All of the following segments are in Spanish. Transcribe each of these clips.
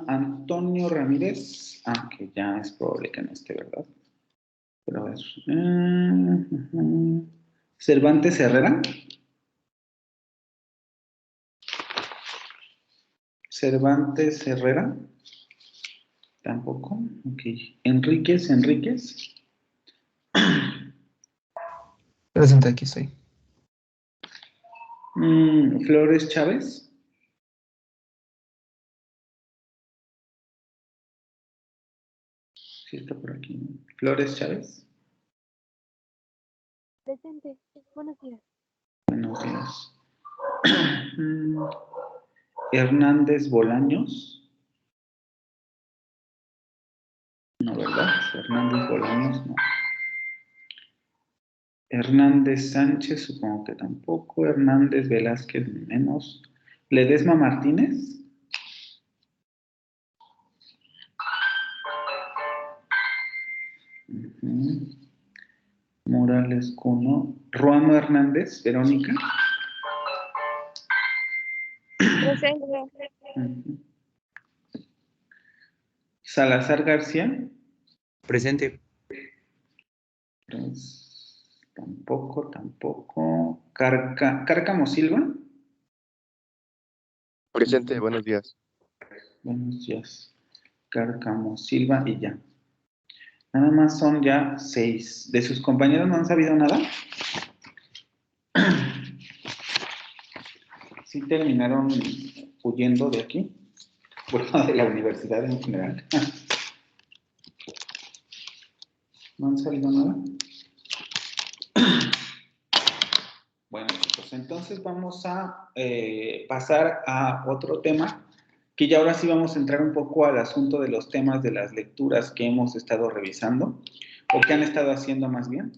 Antonio Ramírez. Que ya es probable que no esté, ¿verdad? Pero a ver. Cervantes Herrera. Cervantes Herrera. Tampoco. Ok. Enríquez. Presente, aquí estoy. Flores Chávez. Sí, está por aquí. Flores Chávez. Presente. Buenos días. Buenos días. Hernández Bolaños. No, ¿verdad? Hernández Bolaños, no. Hernández Sánchez, supongo que tampoco. Hernández Velázquez, menos. Ledesma Martínez. Morales Cuno. Ruano Hernández, Verónica. Presente. Salazar García. Presente. Tampoco. Cárcamo Silva. Presente, buenos días. Buenos días. Cárcamo Silva y ya. Nada más son ya 6. ¿De sus compañeros no han sabido nada? Sí terminaron huyendo de aquí. Bueno, de la universidad en general. ¿No han sabido nada? Bueno, chicos, entonces vamos a pasar a otro tema, que ya ahora sí vamos a entrar un poco al asunto de los temas de las lecturas que hemos estado revisando, o que han estado haciendo más bien.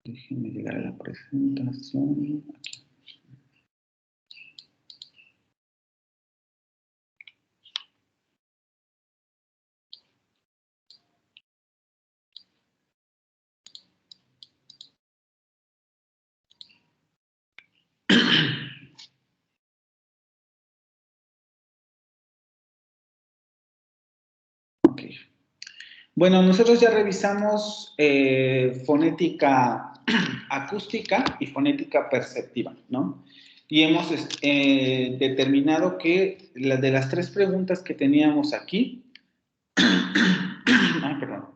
Déjenme llegar a la presentación. Aquí. Ok. Bueno, nosotros ya revisamos fonética acústica y fonética perceptiva, ¿no? Y hemos determinado que de las 3 preguntas que teníamos aquí, perdón,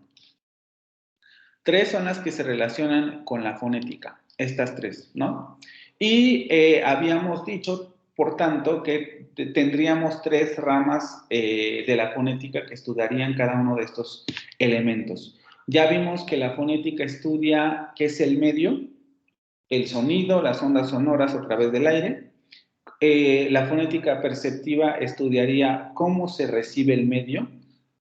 3 son las que se relacionan con la fonética, estas 3, ¿no? Y habíamos dicho, por tanto, que tendríamos 3 ramas de la fonética que estudiarían cada uno de estos elementos. Ya vimos que la fonética estudia qué es el medio, el sonido, las ondas sonoras a través del aire. La fonética perceptiva estudiaría cómo se recibe el medio,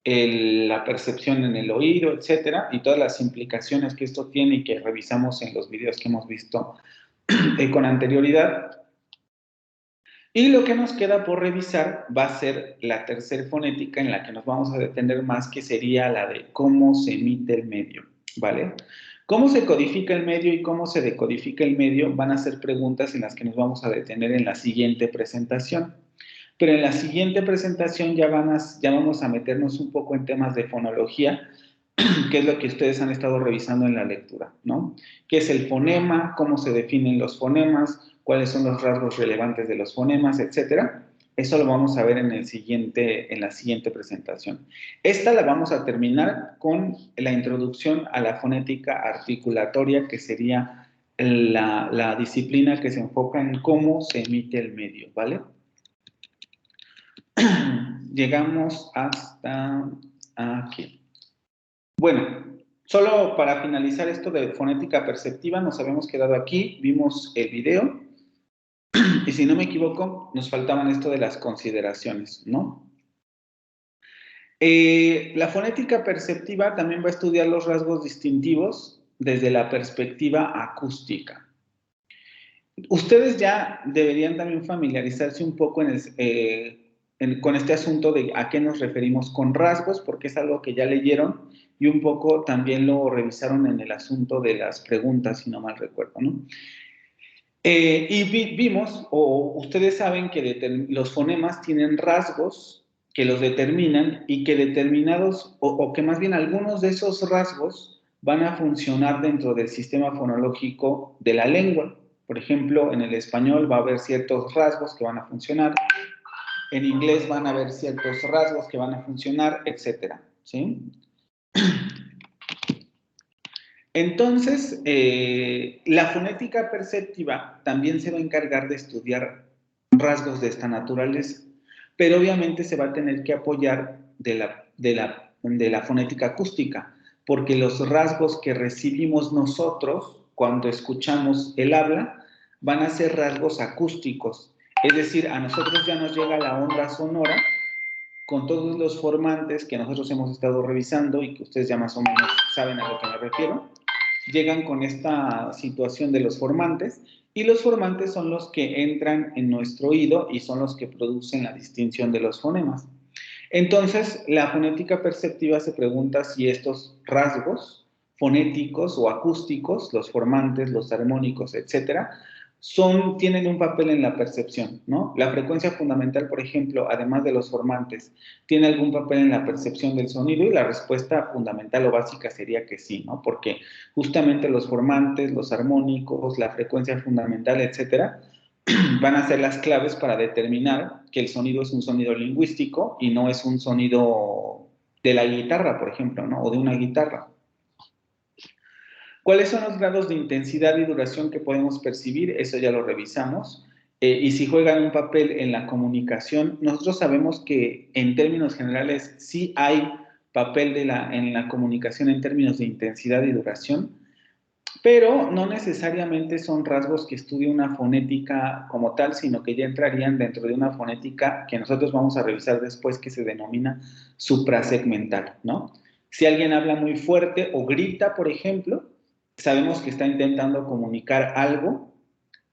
la percepción en el oído, etcétera, y todas las implicaciones que esto tiene y que revisamos en los videos que hemos visto con anterioridad. Y lo que nos queda por revisar va a ser la tercera fonética en la que nos vamos a detener más, que sería la de cómo se emite el medio, ¿vale? Cómo se codifica el medio y cómo se decodifica el medio van a ser preguntas en las que nos vamos a detener en la siguiente presentación. Pero en la siguiente presentación ya vamos a meternos un poco en temas de fonología, que es lo que ustedes han estado revisando en la lectura, ¿no? ¿Qué es el fonema? ¿Cómo se definen los fonemas? ¿Cuáles son los rasgos relevantes de los fonemas? Etcétera. Eso lo vamos a ver en la siguiente presentación. Esta la vamos a terminar con la introducción a la fonética articulatoria, que sería la disciplina que se enfoca en cómo se emite el medio, ¿vale? Llegamos hasta aquí. Bueno, solo para finalizar esto de fonética perceptiva, nos habíamos quedado aquí, vimos el video, y si no me equivoco, nos faltaban esto de las consideraciones, ¿no? La fonética perceptiva también va a estudiar los rasgos distintivos desde la perspectiva acústica. Ustedes ya deberían también familiarizarse un poco con este asunto de a qué nos referimos con rasgos, porque es algo que ya leyeron y un poco también lo revisaron en el asunto de las preguntas, si no mal recuerdo, ¿no? Vimos, o ustedes saben que los fonemas tienen rasgos que los determinan y que determinados, o que más bien algunos de esos rasgos van a funcionar dentro del sistema fonológico de la lengua. Por ejemplo, en el español va a haber ciertos rasgos que van a funcionar, en inglés van a haber ciertos rasgos que van a funcionar, etcétera, ¿sí? Entonces, la fonética perceptiva también se va a encargar de estudiar rasgos de esta naturaleza, pero obviamente se va a tener que apoyar de la fonética acústica, porque los rasgos que recibimos nosotros cuando escuchamos el habla van a ser rasgos acústicos, es decir, a nosotros ya nos llega la onda sonora con todos los formantes que nosotros hemos estado revisando y que ustedes ya más o menos saben a lo que me refiero, llegan con esta situación de los formantes y los formantes son los que entran en nuestro oído y son los que producen la distinción de los fonemas. Entonces, la fonética perceptiva se pregunta si estos rasgos fonéticos o acústicos, los formantes, los armónicos, etcétera, tienen un papel en la percepción, ¿no? La frecuencia fundamental, por ejemplo, además de los formantes, ¿tiene algún papel en la percepción del sonido? Y la respuesta fundamental o básica sería que sí, ¿no? Porque justamente los formantes, los armónicos, la frecuencia fundamental, etcétera, van a ser las claves para determinar que el sonido es un sonido lingüístico y no es un sonido de la guitarra, por ejemplo, ¿no? O de una guitarra. ¿Cuáles son los grados de intensidad y duración que podemos percibir? Eso ya lo revisamos. Y si juegan un papel en la comunicación, nosotros sabemos que en términos generales sí hay papel en la comunicación en términos de intensidad y duración, pero no necesariamente son rasgos que estudie una fonética como tal, sino que ya entrarían dentro de una fonética que nosotros vamos a revisar después, que se denomina suprasegmental, ¿no? Si alguien habla muy fuerte o grita, por ejemplo, sabemos que está intentando comunicar algo,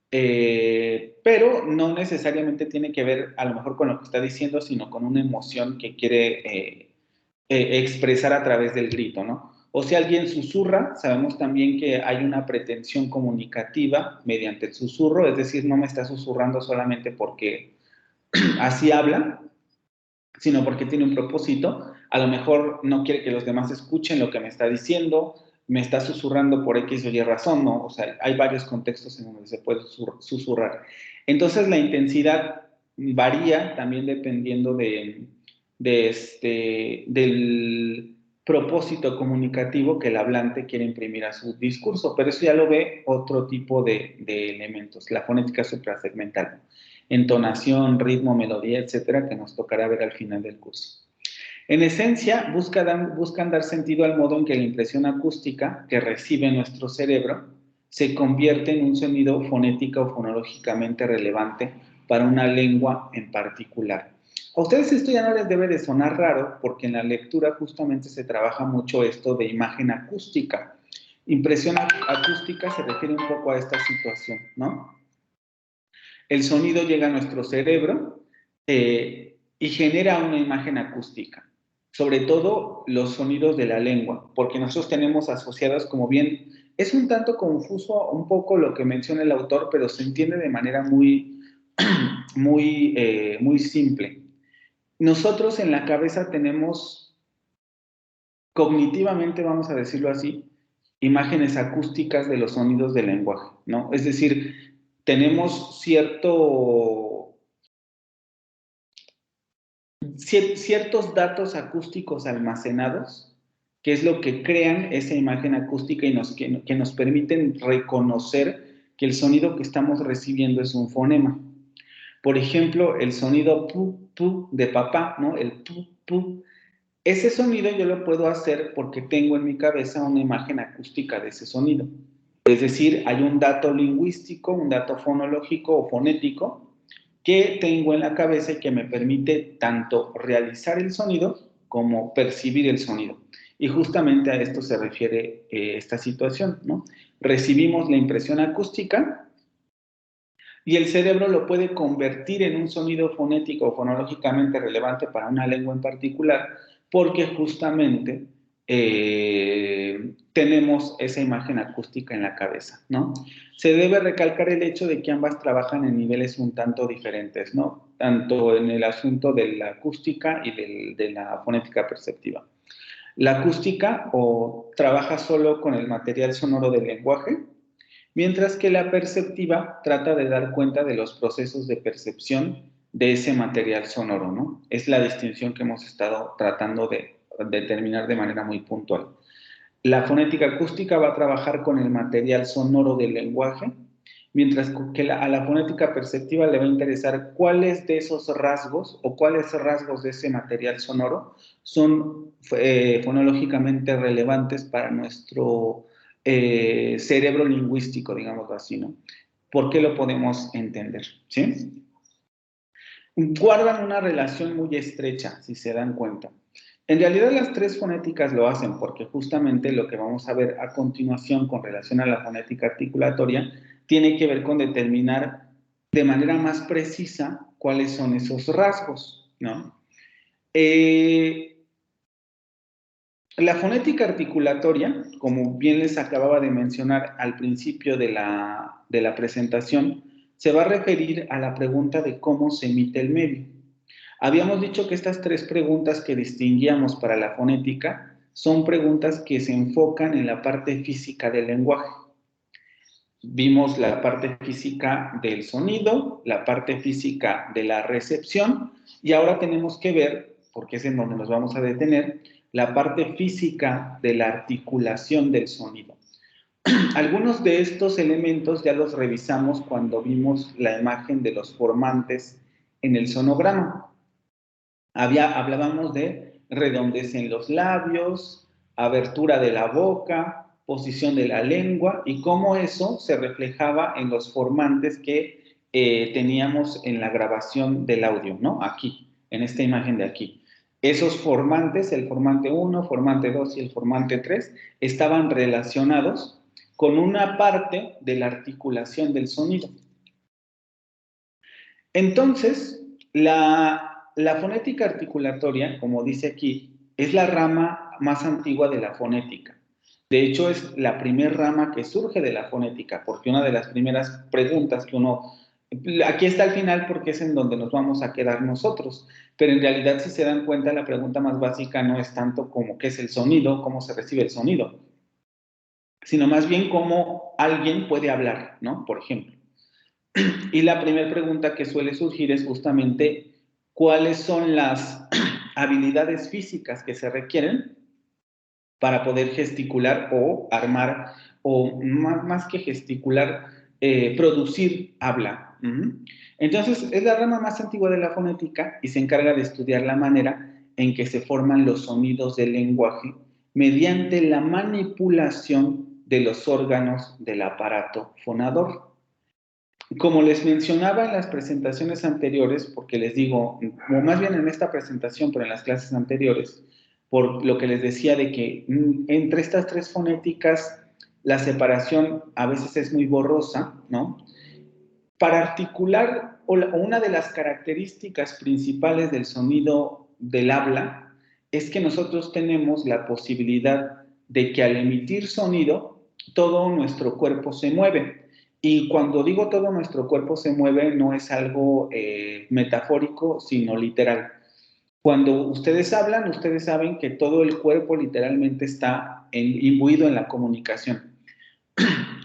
pero no necesariamente tiene que ver a lo mejor con lo que está diciendo, sino con una emoción que quiere expresar a través del grito, ¿no? O si alguien susurra, sabemos también que hay una pretensión comunicativa mediante el susurro, es decir, no me está susurrando solamente porque así habla, sino porque tiene un propósito. A lo mejor no quiere que los demás escuchen lo que me está diciendo, me está susurrando por X o Y razón, ¿no? O sea, hay varios contextos en donde se puede susurrar. Entonces, la intensidad varía también dependiendo del propósito comunicativo que el hablante quiere imprimir a su discurso, pero eso ya lo ve otro tipo de elementos, la fonética suprasegmental, entonación, ritmo, melodía, etcétera, que nos tocará ver al final del curso. En esencia, buscan dar sentido al modo en que la impresión acústica que recibe nuestro cerebro se convierte en un sonido fonética o fonológicamente relevante para una lengua en particular. A ustedes esto ya no les debe de sonar raro, porque en la lectura justamente se trabaja mucho esto de imagen acústica. Impresión acústica se refiere un poco a esta situación, ¿no? El sonido llega a nuestro cerebro y genera una imagen acústica, sobre todo los sonidos de la lengua, porque nosotros tenemos asociados, como bien, es un tanto confuso un poco lo que menciona el autor, pero se entiende de manera muy simple. Nosotros en la cabeza tenemos, cognitivamente, vamos a decirlo así, imágenes acústicas de los sonidos del lenguaje, ¿no? Es decir, tenemos ciertos datos acústicos almacenados, que es lo que crean esa imagen acústica y que nos permiten reconocer que el sonido que estamos recibiendo es un fonema. Por ejemplo, el sonido pu, pu de papá, ¿no? El pu, pu. Ese sonido yo lo puedo hacer porque tengo en mi cabeza una imagen acústica de ese sonido. Es decir, hay un dato lingüístico, un dato fonológico o fonético que tengo en la cabeza y que me permite tanto realizar el sonido como percibir el sonido. Y justamente a esto se refiere esta situación, ¿no? Recibimos la impresión acústica y el cerebro lo puede convertir en un sonido fonético o fonológicamente relevante para una lengua en particular, porque justamente tenemos esa imagen acústica en la cabeza, ¿no? Se debe recalcar el hecho de que ambas trabajan en niveles un tanto diferentes, ¿no? Tanto en el asunto de la acústica y de la fonética perceptiva. La acústica trabaja solo con el material sonoro del lenguaje, mientras que la perceptiva trata de dar cuenta de los procesos de percepción de ese material sonoro, ¿no? Es la distinción que hemos estado tratando de determinar de manera muy puntual. La fonética acústica va a trabajar con el material sonoro del lenguaje, mientras que a la fonética perceptiva le va a interesar cuáles de esos rasgos o cuáles rasgos de ese material sonoro son fonológicamente relevantes para nuestro cerebro lingüístico, digámoslo así, ¿no? ¿Por qué lo podemos entender? ¿Sí? Guardan una relación muy estrecha, si se dan cuenta. En realidad las tres fonéticas lo hacen porque justamente lo que vamos a ver a continuación con relación a la fonética articulatoria tiene que ver con determinar de manera más precisa cuáles son esos rasgos, ¿no? La fonética articulatoria, como bien les acababa de mencionar al principio de la presentación, se va a referir a la pregunta de cómo se emite el medio. Habíamos dicho que estas tres preguntas que distinguíamos para la fonética son preguntas que se enfocan en la parte física del lenguaje. Vimos la parte física del sonido, la parte física de la recepción y ahora tenemos que ver, porque es en donde nos vamos a detener, la parte física de la articulación del sonido. Algunos de estos elementos ya los revisamos cuando vimos la imagen de los formantes en el sonograma. Hablábamos de redondez en los labios, abertura de la boca, posición de la lengua y cómo eso se reflejaba en los formantes que teníamos en la grabación del audio, ¿no? Aquí, en esta imagen de aquí. Esos formantes, el formante 1, formante 2 y el formante 3, estaban relacionados con una parte de la articulación del sonido. Entonces, la fonética articulatoria, como dice aquí, es la rama más antigua de la fonética. De hecho, es la primera rama que surge de la fonética, porque una de las primeras preguntas que uno... Aquí está al final porque es en donde nos vamos a quedar nosotros, pero en realidad, si se dan cuenta, la pregunta más básica no es tanto como qué es el sonido, cómo se recibe el sonido, sino más bien cómo alguien puede hablar, ¿no? Por ejemplo. Y la primera pregunta que suele surgir es justamente cuáles son las habilidades físicas que se requieren para poder gesticular o armar, o más que gesticular, producir habla. Entonces, es la rama más antigua de la fonética y se encarga de estudiar la manera en que se forman los sonidos del lenguaje mediante la manipulación de los órganos del aparato fonador. Como les mencionaba en las presentaciones anteriores, porque les digo, o más bien en esta presentación, pero en las clases anteriores, por lo que les decía de que entre estas tres fonéticas la separación a veces es muy borrosa, ¿no? Para articular, o una de las características principales del sonido del habla es que nosotros tenemos la posibilidad de que al emitir sonido, todo nuestro cuerpo se mueve. Y cuando digo todo nuestro cuerpo se mueve, no es algo metafórico, sino literal. Cuando ustedes hablan, ustedes saben que todo el cuerpo literalmente está imbuido en la comunicación.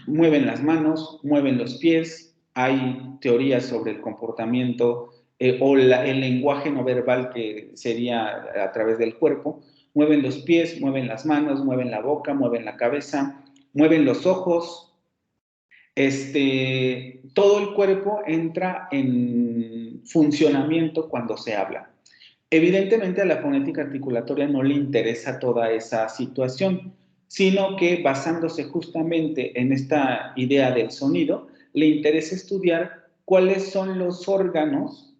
Mueven las manos, mueven los pies, hay teorías sobre el comportamiento o el lenguaje no verbal que sería a través del cuerpo. Mueven los pies, mueven las manos, mueven la boca, mueven la cabeza, mueven los ojos. Todo el cuerpo entra en funcionamiento cuando se habla. Evidentemente a la fonética articulatoria no le interesa toda esa situación, sino que basándose justamente en esta idea del sonido, le interesa estudiar cuáles son los órganos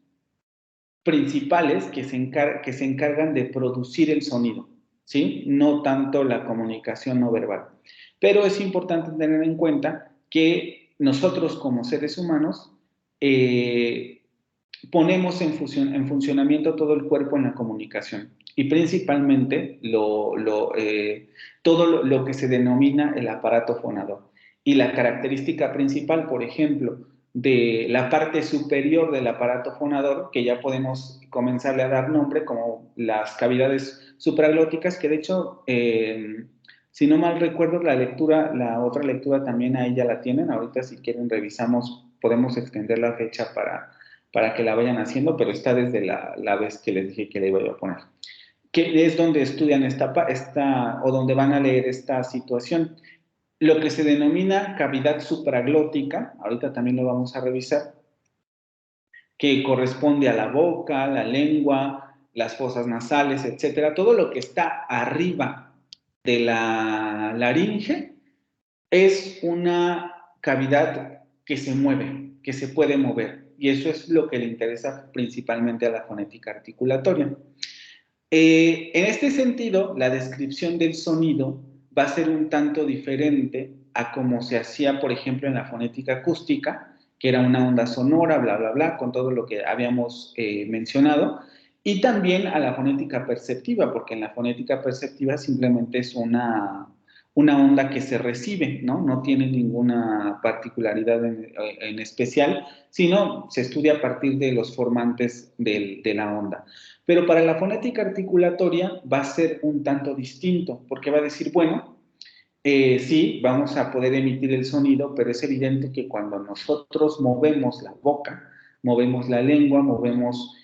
principales que se encargan de producir el sonido, ¿sí? No tanto la comunicación no verbal. Pero es importante tener en cuenta que nosotros como seres humanos ponemos en funcionamiento todo el cuerpo en la comunicación. y principalmente todo lo que se denomina el aparato fonador. Y la característica principal, por ejemplo, de la parte superior del aparato fonador, que ya podemos comenzarle a dar nombre como las cavidades supraglóticas, que de hecho, si no mal recuerdo, la otra lectura también ahí ya la tienen. Ahorita si quieren revisamos, podemos extender la fecha para que la vayan haciendo, pero está desde la vez que les dije que la iba a poner. Que es donde estudian o donde van a leer esta situación. Lo que se denomina cavidad supraglótica, ahorita también lo vamos a revisar, que corresponde a la boca, la lengua, las fosas nasales, etcétera. Todo lo que está arriba de la laringe es una cavidad que se mueve, que se puede mover. Y eso es lo que le interesa principalmente a la fonética articulatoria. En este sentido, la descripción del sonido va a ser un tanto diferente a como se hacía, por ejemplo, en la fonética acústica, que era una onda sonora, bla, bla, bla, con todo lo que habíamos mencionado, y también a la fonética perceptiva, porque en la fonética perceptiva simplemente es una onda que se recibe, ¿no? No tiene ninguna particularidad en especial, sino se estudia a partir de los formantes de la onda. Pero para la fonética articulatoria va a ser un tanto distinto, porque va a decir, bueno, sí, vamos a poder emitir el sonido, pero es evidente que cuando nosotros movemos la boca, movemos la lengua, movemos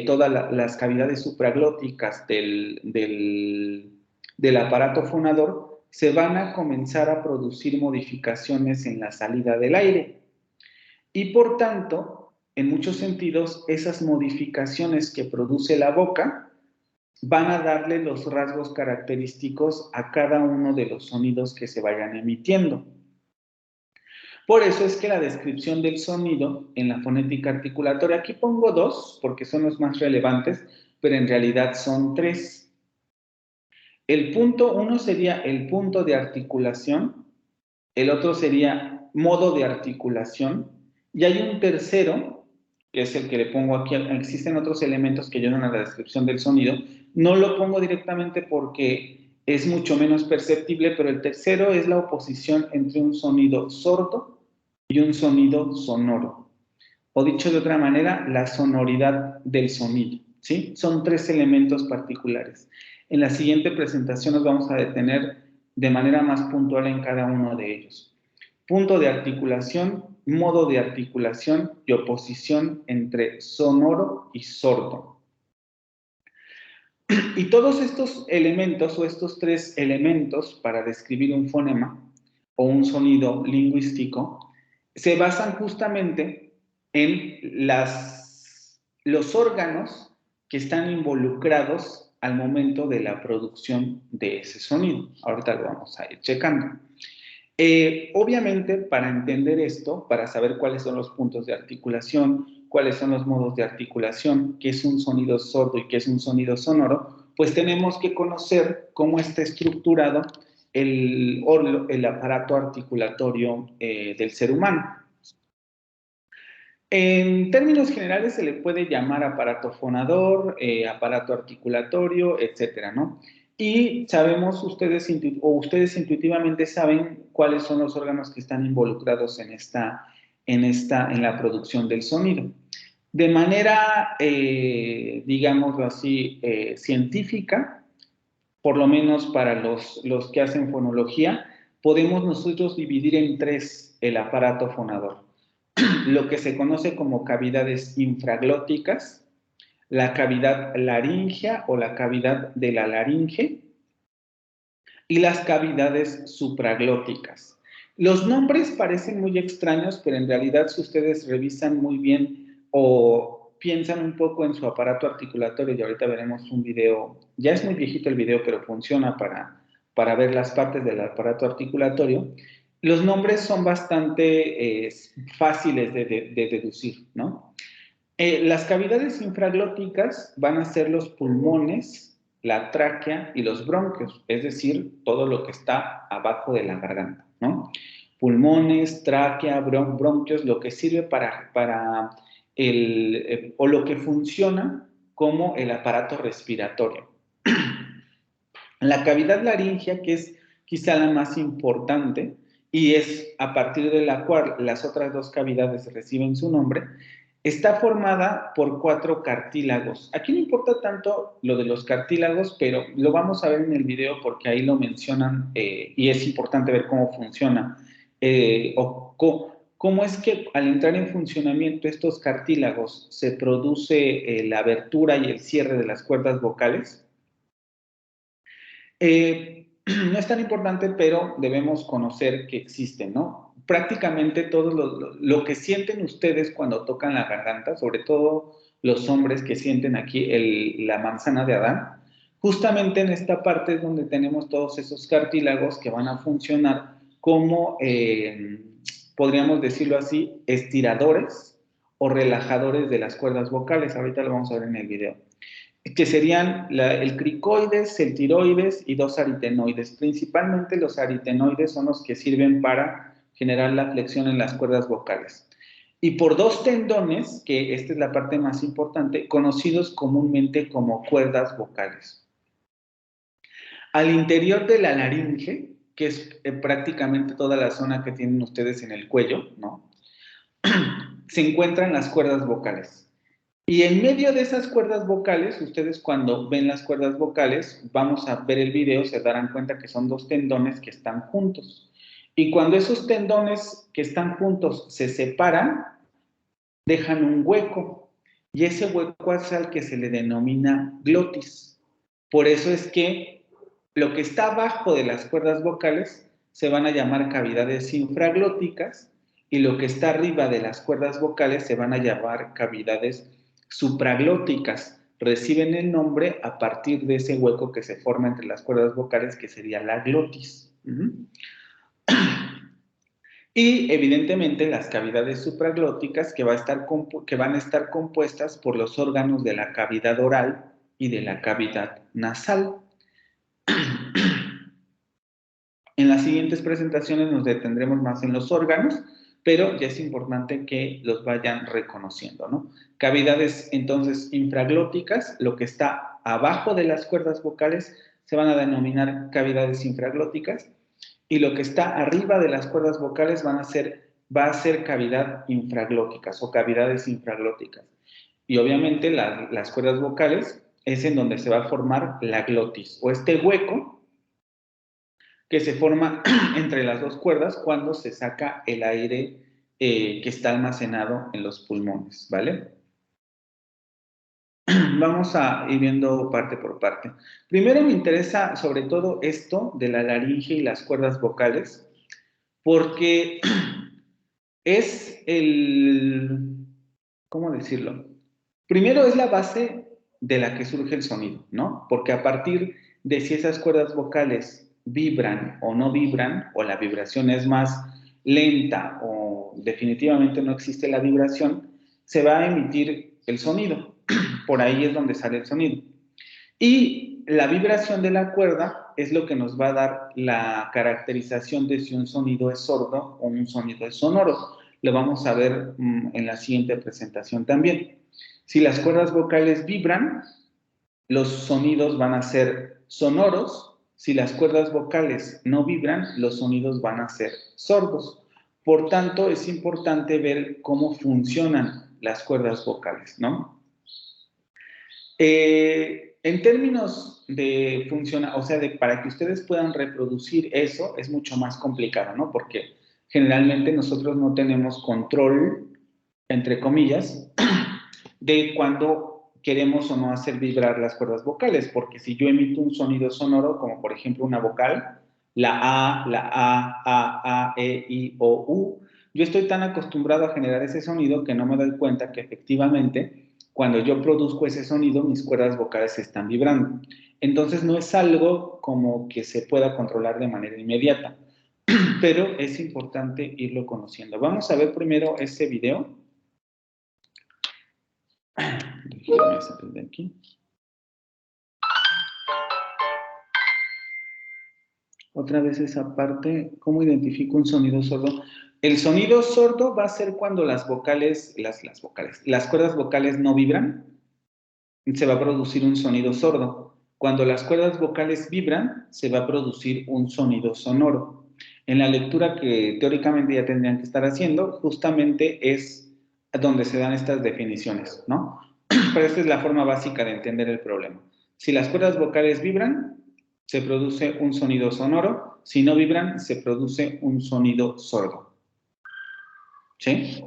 todas las cavidades supraglóticas del aparato fonador, se van a comenzar a producir modificaciones en la salida del aire. Y por tanto, en muchos sentidos, esas modificaciones que produce la boca van a darle los rasgos característicos a cada uno de los sonidos que se vayan emitiendo. Por eso es que la descripción del sonido en la fonética articulatoria, aquí pongo dos porque son los más relevantes, pero en realidad son tres. El punto uno sería el punto de articulación, el otro sería modo de articulación, y hay un tercero, que es el que le pongo aquí. Existen otros elementos que ayudan a la descripción del sonido. No lo pongo directamente porque es mucho menos perceptible, pero el tercero es la oposición entre un sonido sordo y un sonido sonoro. O dicho de otra manera, la sonoridad del sonido, ¿sí? Son tres elementos particulares. En la siguiente presentación nos vamos a detener de manera más puntual en cada uno de ellos. Punto de articulación, modo de articulación y oposición entre sonoro y sordo. Y todos estos elementos o estos tres elementos para describir un fonema o un sonido lingüístico se basan justamente en los órganos que están involucrados al momento de la producción de ese sonido. Ahorita lo vamos a ir checando. Obviamente, para entender esto, para saber cuáles son los puntos de articulación, cuáles son los modos de articulación, qué es un sonido sordo y qué es un sonido sonoro, pues tenemos que conocer cómo está estructurado el aparato articulatorio del ser humano. En términos generales se le puede llamar aparato fonador, aparato articulatorio, etcétera, ¿no? Y sabemos ustedes intuitivamente saben cuáles son los órganos que están involucrados en la producción del sonido. De manera, digámoslo así, científica, por lo menos para los que hacen fonología, podemos nosotros dividir en tres el aparato fonador. Lo que se conoce como cavidades infraglóticas, la cavidad laríngea o la cavidad de la laringe y las cavidades supraglóticas. Los nombres parecen muy extraños, pero en realidad si ustedes revisan muy bien o piensan un poco en su aparato articulatorio, y ahorita veremos un video, ya es muy viejito el video, pero funciona para ver las partes del aparato articulatorio, los nombres son bastante fáciles de deducir, ¿no? Las cavidades infraglóticas van a ser los pulmones, la tráquea y los bronquios, es decir, todo lo que está abajo de la garganta, ¿no? Pulmones, tráquea, bronquios, lo que sirve o lo que funciona como el aparato respiratorio. La cavidad laringea, que es quizá la más importante, y es a partir de la cual las otras dos cavidades reciben su nombre, está formada por 4 cartílagos. Aquí no importa tanto lo de los cartílagos, pero lo vamos a ver en el video porque ahí lo mencionan y es importante ver cómo funciona cómo es que al entrar en funcionamiento estos cartílagos se produce la abertura y el cierre de las cuerdas vocales. No es tan importante, pero debemos conocer que existen, ¿no? Prácticamente todo lo que sienten ustedes cuando tocan la garganta, sobre todo los hombres que sienten aquí la manzana de Adán, justamente en esta parte es donde tenemos todos esos cartílagos que van a funcionar como, podríamos decirlo así, estiradores o relajadores de las cuerdas vocales. Ahorita lo vamos a ver en el video, que serían el cricoides, el tiroides y 2 aritenoides. Principalmente los aritenoides son los que sirven para generar la flexión en las cuerdas vocales. Y por 2 tendones, que esta es la parte más importante, conocidos comúnmente como cuerdas vocales. Al interior de la laringe, que es prácticamente toda la zona que tienen ustedes en el cuello, ¿no? Se encuentran las cuerdas vocales. Y en medio de esas cuerdas vocales, ustedes cuando ven las cuerdas vocales, vamos a ver el video, se darán cuenta que son 2 tendones que están juntos. Y cuando esos tendones que están juntos se separan, dejan un hueco. Y ese hueco es al que se le denomina glotis. Por eso es que lo que está abajo de las cuerdas vocales se van a llamar cavidades infraglóticas y lo que está arriba de las cuerdas vocales se van a llamar cavidades supraglóticas. Reciben el nombre a partir de ese hueco que se forma entre las cuerdas vocales, que sería la glotis. Y evidentemente las cavidades supraglóticas que van a estar compuestas por los órganos de la cavidad oral y de la cavidad nasal. En las siguientes presentaciones nos detendremos más en los órganos, pero ya es importante que los vayan reconociendo, ¿no? Cavidades entonces infraglóticas, lo que está abajo de las cuerdas vocales se van a denominar cavidades infraglóticas y lo que está arriba de las cuerdas vocales va a ser cavidad infraglóticas o cavidades infraglóticas. Y obviamente las cuerdas vocales es en donde se va a formar la glotis o este hueco que se forma entre las 2 cuerdas cuando se saca el aire que está almacenado en los pulmones, ¿vale? Vamos a ir viendo parte por parte. Primero me interesa sobre todo esto de la laringe y las cuerdas vocales, porque es ¿cómo decirlo? Primero es la base de la que surge el sonido, ¿no? Porque a partir de si esas cuerdas vocales vibran o no vibran, o la vibración es más lenta o definitivamente no existe la vibración, se va a emitir el sonido. Por ahí es donde sale el sonido. Y la vibración de la cuerda es lo que nos va a dar la caracterización de si un sonido es sordo o un sonido es sonoro. Lo vamos a ver en la siguiente presentación también. Si las cuerdas vocales vibran, los sonidos van a ser sonoros. Si las cuerdas vocales no vibran, los sonidos van a ser sordos. Por tanto, es importante ver cómo funcionan las cuerdas vocales, ¿no? En términos de funcionar, o sea, para que ustedes puedan reproducir eso, es mucho más complicado, ¿no? Porque generalmente nosotros no tenemos control, entre comillas, de cuando queremos o no hacer vibrar las cuerdas vocales, porque si yo emito un sonido sonoro, como por ejemplo una vocal, la A, E, I, O, U, yo estoy tan acostumbrado a generar ese sonido que no me doy cuenta que efectivamente cuando yo produzco ese sonido, mis cuerdas vocales están vibrando. Entonces no es algo como que se pueda controlar de manera inmediata, pero es importante irlo conociendo. Vamos a ver primero ese video. Déjenme salir de aquí. Otra vez esa parte, ¿cómo identifico un sonido sordo? El sonido sordo va a ser cuando las vocales, las cuerdas vocales no vibran, se va a producir un sonido sordo. Cuando las cuerdas vocales vibran, se va a producir un sonido sonoro. En la lectura que teóricamente ya tendrían que estar haciendo, justamente es donde se dan estas definiciones, ¿no? Pero esta es la forma básica de entender el problema. Si las cuerdas vocales vibran, se produce un sonido sonoro. Si no vibran, se produce un sonido sordo. ¿Sí?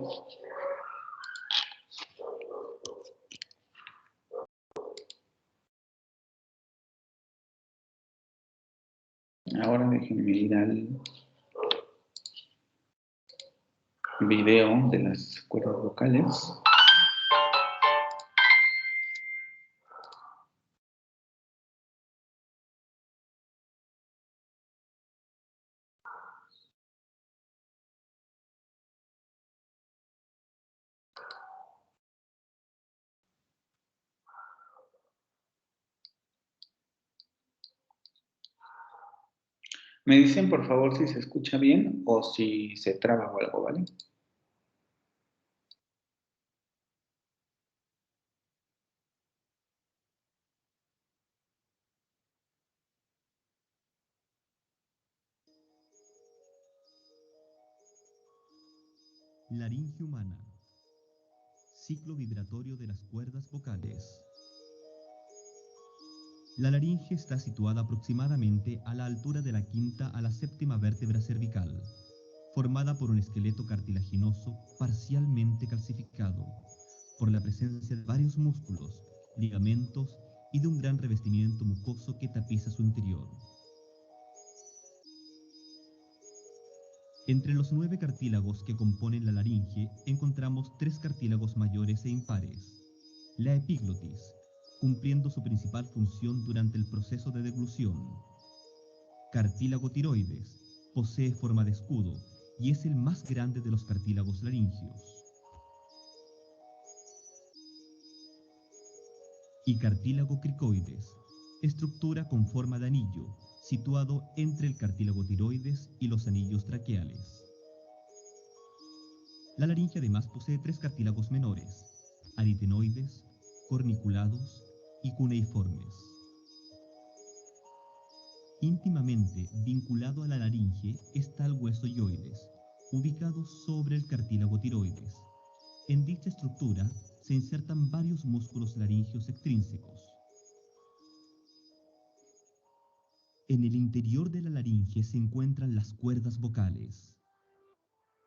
Ahora déjenme ir al video de las cuerdas vocales. Me dicen por favor si se escucha bien o si se traba o algo, ¿vale? Laringe humana. Ciclo vibratorio de las cuerdas vocales. La laringe está situada aproximadamente a la altura de la quinta a la séptima vértebra cervical, formada por un esqueleto cartilaginoso parcialmente calcificado, por la presencia de varios músculos, ligamentos y de un gran revestimiento mucoso que tapiza su interior. Entre los 9 cartílagos que componen la laringe encontramos 3 cartílagos mayores e impares. La epiglotis, cumpliendo su principal función durante el proceso de deglución. Cartílago tiroides, posee forma de escudo y es el más grande de los cartílagos laringios. Y cartílago cricoides, estructura con forma de anillo, situado entre el cartílago tiroides y los anillos traqueales. La laringe además posee 3 cartílagos menores, aritenoides, corniculados y cuneiformes. Íntimamente vinculado a la laringe está el hueso hyoides, ubicado sobre el cartílago tiroides. En dicha estructura se insertan varios músculos laringios extrínsecos. En el interior de la laringe se encuentran las cuerdas vocales.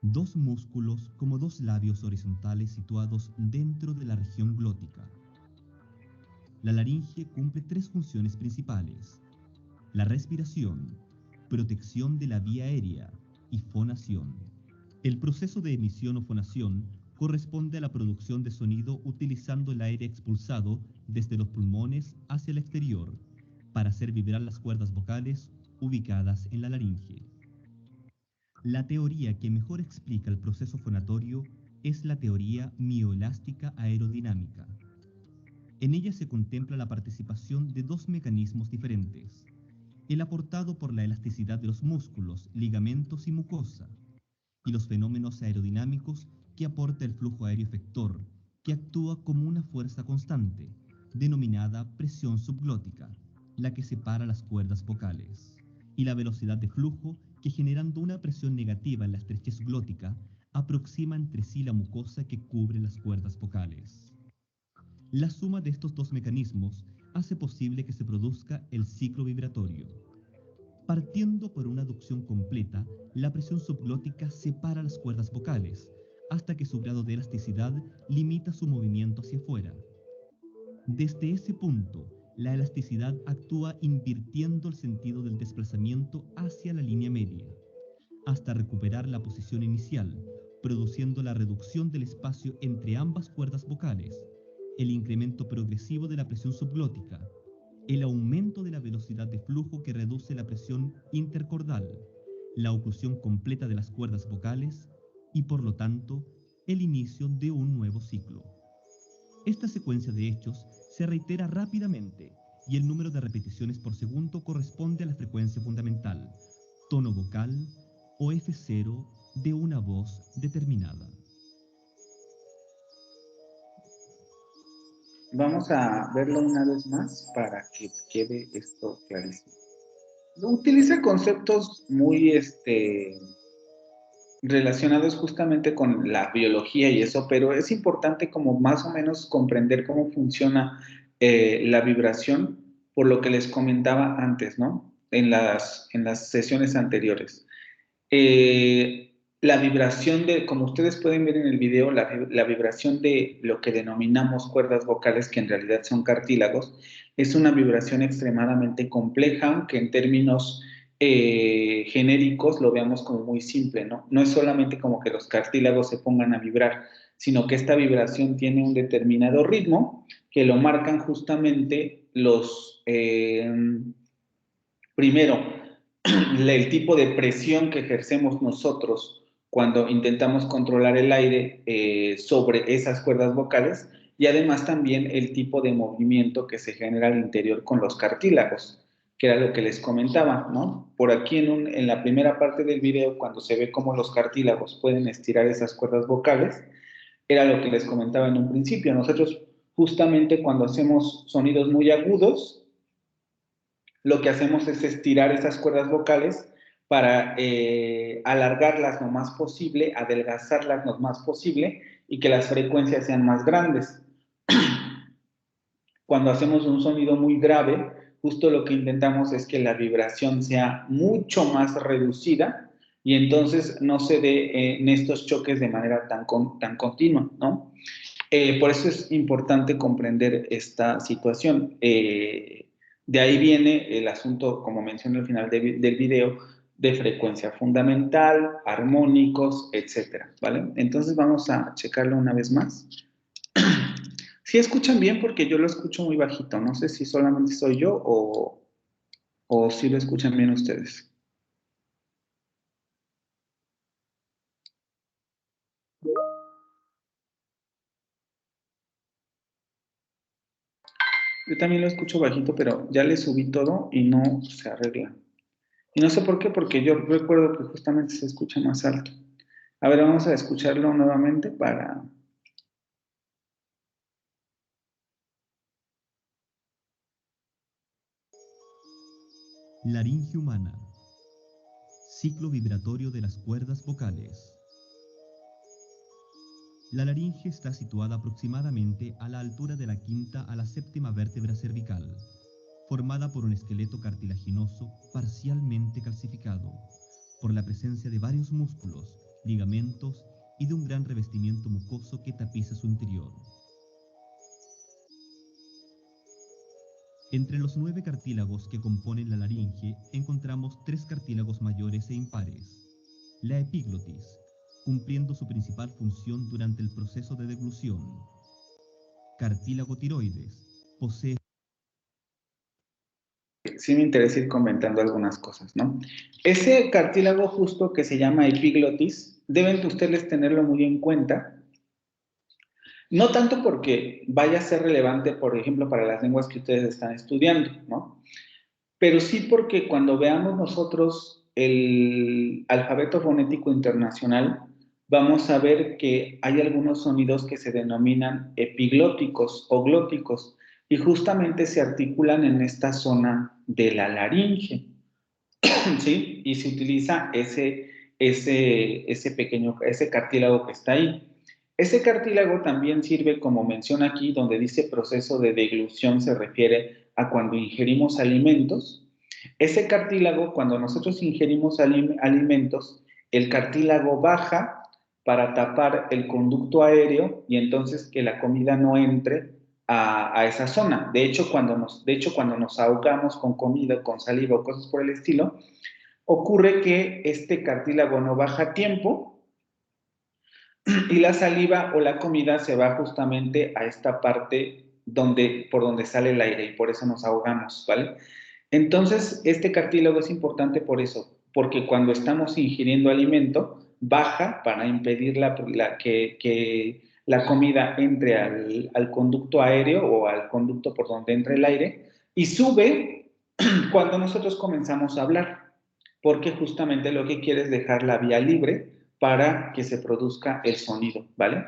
2 músculos como 2 labios horizontales situados dentro de la región glótica. La laringe cumple 3 funciones principales: la respiración, protección de la vía aérea y fonación. El proceso de emisión o fonación corresponde a la producción de sonido utilizando el aire expulsado desde los pulmones hacia el exterior para hacer vibrar las cuerdas vocales ubicadas en la laringe. La teoría que mejor explica el proceso fonatorio es la teoría mioelástica aerodinámica. En ella se contempla la participación de 2 mecanismos diferentes: el aportado por la elasticidad de los músculos, ligamentos y mucosa, y los fenómenos aerodinámicos que aporta el flujo aéreo efector, que actúa como una fuerza constante, denominada presión subglótica, la que separa las cuerdas vocales, y la velocidad de flujo que, generando una presión negativa en la estrechez glótica, aproxima entre sí la mucosa que cubre las cuerdas vocales. La suma de estos 2 mecanismos hace posible que se produzca el ciclo vibratorio. Partiendo por una aducción completa, la presión subglótica separa las cuerdas vocales, hasta que su grado de elasticidad limita su movimiento hacia afuera. Desde ese punto, la elasticidad actúa invirtiendo el sentido del desplazamiento hacia la línea media, hasta recuperar la posición inicial, produciendo la reducción del espacio entre ambas cuerdas vocales, el incremento progresivo de la presión subglótica, el aumento de la velocidad de flujo que reduce la presión intercordal, la oclusión completa de las cuerdas vocales y, por lo tanto, el inicio de un nuevo ciclo. Esta secuencia de hechos se reitera rápidamente y el número de repeticiones por segundo corresponde a la frecuencia fundamental, tono vocal o F0 de una voz determinada. Vamos a verlo una vez más para que quede esto clarísimo. Utiliza conceptos muy relacionados justamente con la biología y eso, pero es importante como más o menos comprender cómo funciona la vibración, por lo que les comentaba antes, ¿no? En las sesiones anteriores. La vibración de, como ustedes pueden ver en el video, la vibración de lo que denominamos cuerdas vocales, que en realidad son cartílagos, es una vibración extremadamente compleja, aunque en términos genéricos lo veamos como muy simple, ¿no? No es solamente como que los cartílagos se pongan a vibrar, sino que esta vibración tiene un determinado ritmo que lo marcan justamente primero, el tipo de presión que ejercemos nosotros cuando intentamos controlar el aire sobre esas cuerdas vocales y además también el tipo de movimiento que se genera al interior con los cartílagos, que era lo que les comentaba, ¿no? Por aquí en la primera parte del video, cuando se ve cómo los cartílagos pueden estirar esas cuerdas vocales, era lo que les comentaba en un principio. Nosotros justamente cuando hacemos sonidos muy agudos, lo que hacemos es estirar esas cuerdas vocales para alargarlas lo más posible, adelgazarlas lo más posible y que las frecuencias sean más grandes. Cuando hacemos un sonido muy grave, justo lo que intentamos es que la vibración sea mucho más reducida y entonces no se dé en estos choques de manera tan continua, ¿no? Por eso es importante comprender esta situación. De ahí viene el asunto, como mencioné al final del video, de frecuencia fundamental, armónicos, etcétera, ¿vale? Entonces vamos a checarlo una vez más. Sí escuchan bien porque yo lo escucho muy bajito. No sé si solamente soy yo o si lo escuchan bien ustedes. Yo también lo escucho bajito, pero ya le subí todo y no se arregla. Y no sé por qué, porque yo recuerdo que justamente se escucha más alto. A ver, vamos a escucharlo nuevamente para... Laringe humana. Ciclo vibratorio de las cuerdas vocales. La laringe está situada aproximadamente a la altura de la quinta a la séptima vértebra cervical, formada por un esqueleto cartilaginoso parcialmente calcificado, por la presencia de varios músculos, ligamentos y de un gran revestimiento mucoso que tapiza su interior. Entre los 9 cartílagos que componen la laringe encontramos 3 cartílagos mayores e impares. La epiglotis, cumpliendo su principal función durante el proceso de deglución. Cartílago tiroides, posee... Sí me interesa ir comentando algunas cosas, ¿no? Ese cartílago justo que se llama epiglotis, deben ustedes tenerlo muy en cuenta. No tanto porque vaya a ser relevante, por ejemplo, para las lenguas que ustedes están estudiando, ¿no? Pero sí porque cuando veamos nosotros el alfabeto fonético internacional, vamos a ver que hay algunos sonidos que se denominan epiglóticos o glóticos y justamente se articulan en esta zona de la laringe, ¿sí? Y se utiliza ese cartílago que está ahí. Ese cartílago también sirve, como menciona aquí, donde dice proceso de deglución, se refiere a cuando ingerimos alimentos. Ese cartílago, cuando nosotros ingerimos alimentos, el cartílago baja para tapar el conducto aéreo y entonces que la comida no entre a esa zona. De hecho, cuando nos ahogamos con comida, con saliva o cosas por el estilo, ocurre que este cartílago no baja a tiempo y la saliva o la comida se va justamente a esta parte por donde sale el aire y por eso nos ahogamos, ¿vale? Entonces, este cartílago es importante por eso, porque cuando estamos ingiriendo alimento, baja para impedir que la comida entre al conducto aéreo o al conducto por donde entra el aire y sube cuando nosotros comenzamos a hablar, porque justamente lo que quiere es dejar la vía libre para que se produzca el sonido, ¿vale?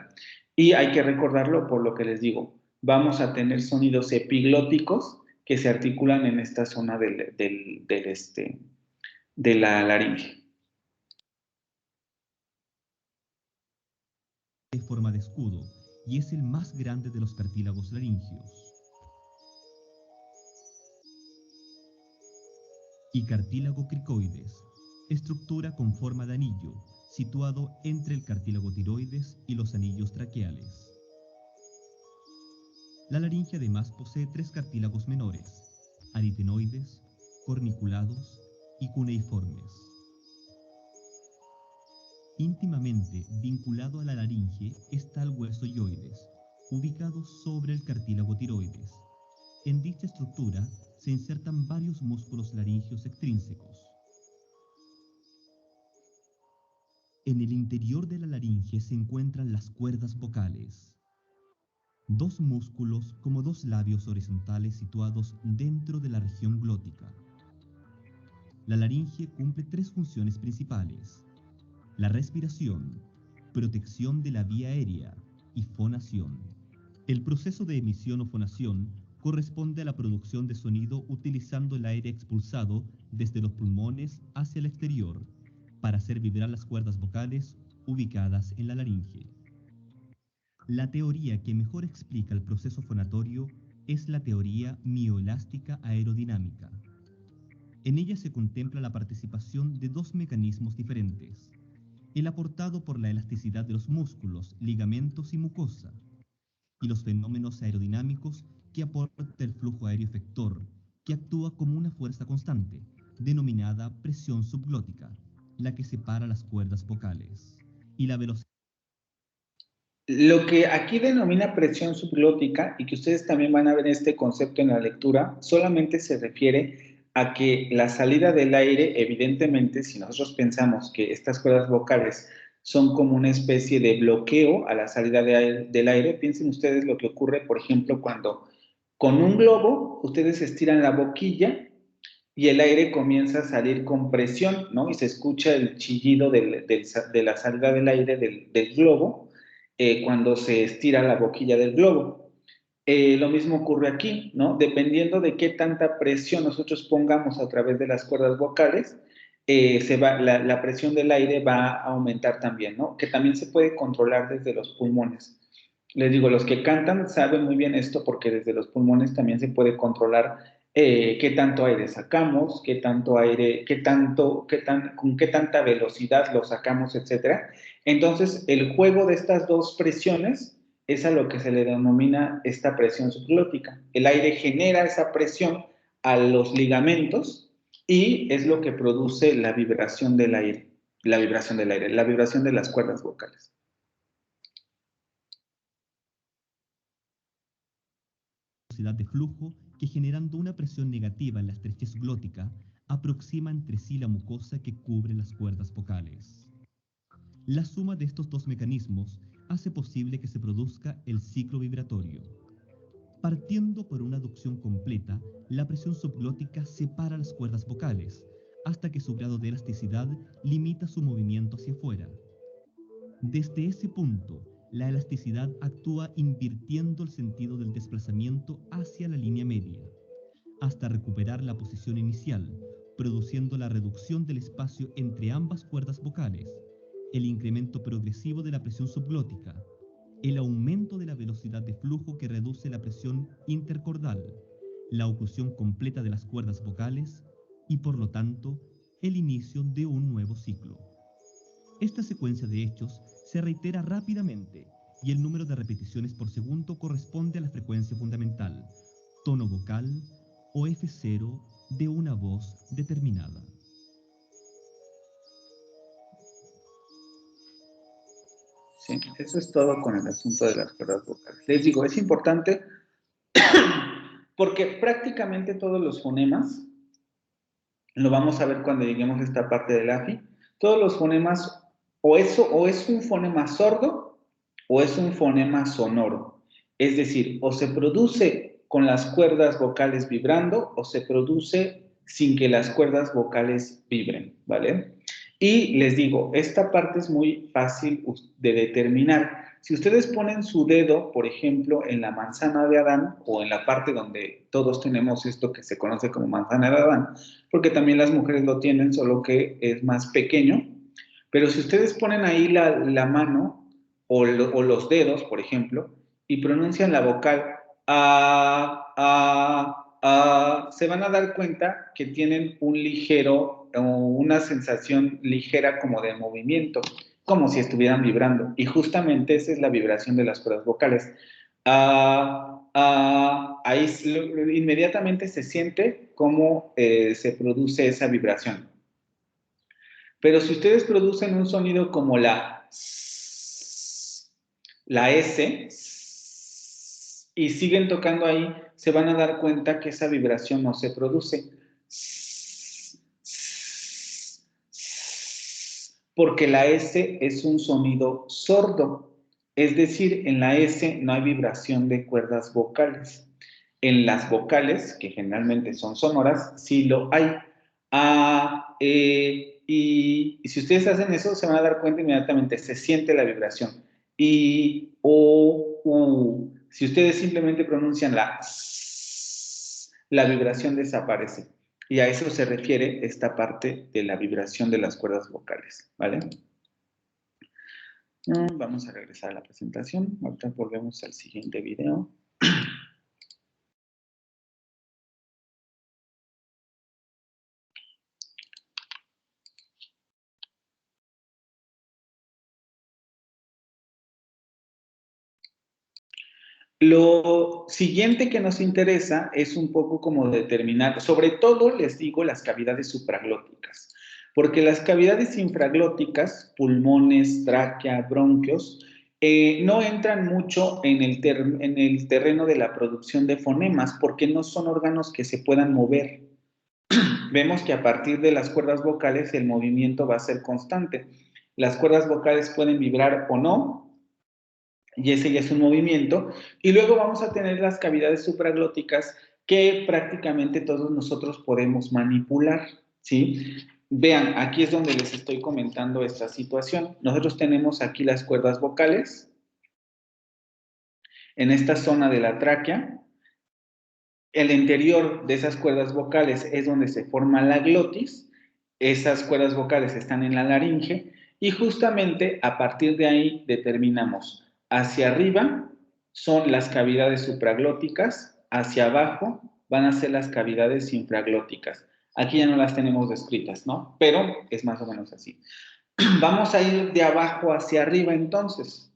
Y hay que recordarlo por lo que les digo. vamos a tener sonidos epiglóticos que se articulan en esta zona de la laringe. De forma de escudo y es el más grande de los cartílagos laringios. Y cartílago cricoides, estructura con forma de anillo, situado entre el cartílago tiroides y los anillos traqueales. La laringe además posee 3 cartílagos menores, aritenoides, corniculados y cuneiformes. Íntimamente vinculado a la laringe está el hueso hyoides, ubicado sobre el cartílago tiroides. En dicha estructura se insertan varios músculos laringeos extrínsecos. En el interior de la laringe se encuentran las cuerdas vocales. 2 músculos como 2 labios horizontales situados dentro de la región glótica. La laringe cumple 3 funciones principales: la respiración, protección de la vía aérea y fonación. El proceso de emisión o fonación corresponde a la producción de sonido utilizando el aire expulsado desde los pulmones hacia el exterior para hacer vibrar las cuerdas vocales ubicadas en la laringe. La teoría que mejor explica el proceso fonatorio es la teoría mioelástica aerodinámica. En ella se contempla la participación de 2 mecanismos diferentes: el aportado por la elasticidad de los músculos, ligamentos y mucosa, y los fenómenos aerodinámicos que aporta el flujo aéreo efector, que actúa como una fuerza constante, denominada presión subglótica, la que separa las cuerdas vocales, y la velocidad. Lo que aquí denomina presión subglótica, y que ustedes también van a ver este concepto en la lectura, solamente se refiere a que la salida del aire, evidentemente, si nosotros pensamos que estas cuerdas vocales son como una especie de bloqueo a la salida del aire, piensen ustedes lo que ocurre, por ejemplo, cuando con un globo ustedes estiran la boquilla y el aire comienza a salir con presión, ¿no? Y se escucha el chillido de la salida del aire del globo cuando se estira la boquilla del globo. Lo mismo ocurre aquí, ¿no? Dependiendo de qué tanta presión nosotros pongamos a través de las cuerdas vocales, la presión del aire va a aumentar también, ¿no? Que también se puede controlar desde los pulmones. Les digo, los que cantan saben muy bien esto porque desde los pulmones también se puede controlar qué tanto aire sacamos, qué tanto aire, con qué tanta velocidad lo sacamos, etcétera. Entonces, el juego de estas 2 presiones es a lo que se le denomina esta presión subglótica. El aire genera esa presión a los ligamentos y es lo que produce la vibración del aire, la vibración de las cuerdas vocales. De flujo que, generando una presión negativa en la estrechez glótica, aproxima entre sí la mucosa que cubre las cuerdas vocales. La suma de estos 2 mecanismos hace posible que se produzca el ciclo vibratorio. Partiendo por una aducción completa, la presión subglótica separa las cuerdas vocales hasta que su grado de elasticidad limita su movimiento hacia afuera. Desde ese punto, la elasticidad actúa invirtiendo el sentido del desplazamiento hacia la línea media, hasta recuperar la posición inicial, produciendo la reducción del espacio entre ambas cuerdas vocales, el incremento progresivo de la presión subglótica, el aumento de la velocidad de flujo que reduce la presión intercordal, la oclusión completa de las cuerdas vocales y, por lo tanto, el inicio de un nuevo ciclo. Esta secuencia de hechos se reitera rápidamente y el número de repeticiones por segundo corresponde a la frecuencia fundamental, tono vocal o F0 de una voz determinada. Sí, eso es todo con el asunto de las cuerdas vocales. Les digo, es importante porque prácticamente todos los fonemas, lo vamos a ver cuando lleguemos a esta parte del AFI, todos los fonemas o es un fonema sordo o es un fonema sonoro. Es decir, o se produce con las cuerdas vocales vibrando o se produce sin que las cuerdas vocales vibren, ¿vale? Y les digo, esta parte es muy fácil de determinar. Si ustedes ponen su dedo, por ejemplo, en la manzana de Adán, o en la parte donde todos tenemos esto que se conoce como manzana de Adán, porque también las mujeres lo tienen, solo que es más pequeño, pero si ustedes ponen ahí la mano o los dedos, por ejemplo, y pronuncian la vocal se van a dar cuenta que tienen un ligero, una sensación ligera como de movimiento, como si estuvieran vibrando. Y justamente esa es la vibración de las cuerdas vocales. Ahí inmediatamente se siente cómo se produce esa vibración. Pero si ustedes producen un sonido como la S, y siguen tocando ahí, se van a dar cuenta que esa vibración no se produce. Porque la S es un sonido sordo. Es decir, en la S no hay vibración de cuerdas vocales. En las vocales, que generalmente son sonoras, sí lo hay. Y si ustedes hacen eso, se van a dar cuenta inmediatamente, se siente la vibración. I, O, U. Si ustedes simplemente pronuncian la vibración desaparece. Y a eso se refiere esta parte de la vibración de las cuerdas vocales, ¿vale? Vamos a regresar a la presentación. Ahorita volvemos al siguiente video. Lo siguiente que nos interesa es un poco como determinar, sobre todo les digo las cavidades supraglóticas, porque las cavidades infraglóticas, pulmones, tráquea, bronquios, no entran mucho en el terreno de la producción de fonemas porque no son órganos que se puedan mover. Vemos que a partir de las cuerdas vocales el movimiento va a ser constante. Las cuerdas vocales pueden vibrar o no, y ese ya es un movimiento. Y luego vamos a tener las cavidades supraglóticas que prácticamente todos nosotros podemos manipular, ¿sí? Vean, aquí es donde les estoy comentando esta situación. Nosotros tenemos aquí las cuerdas vocales, en esta zona de la tráquea. El interior de esas cuerdas vocales es donde se forma la glotis. Esas cuerdas vocales están en la laringe y justamente a partir de ahí determinamos hacia arriba son las cavidades supraglóticas, hacia abajo van a ser las cavidades infraglóticas. Aquí ya no las tenemos descritas, ¿no? Pero es más o menos así. Vamos a ir de abajo hacia arriba entonces.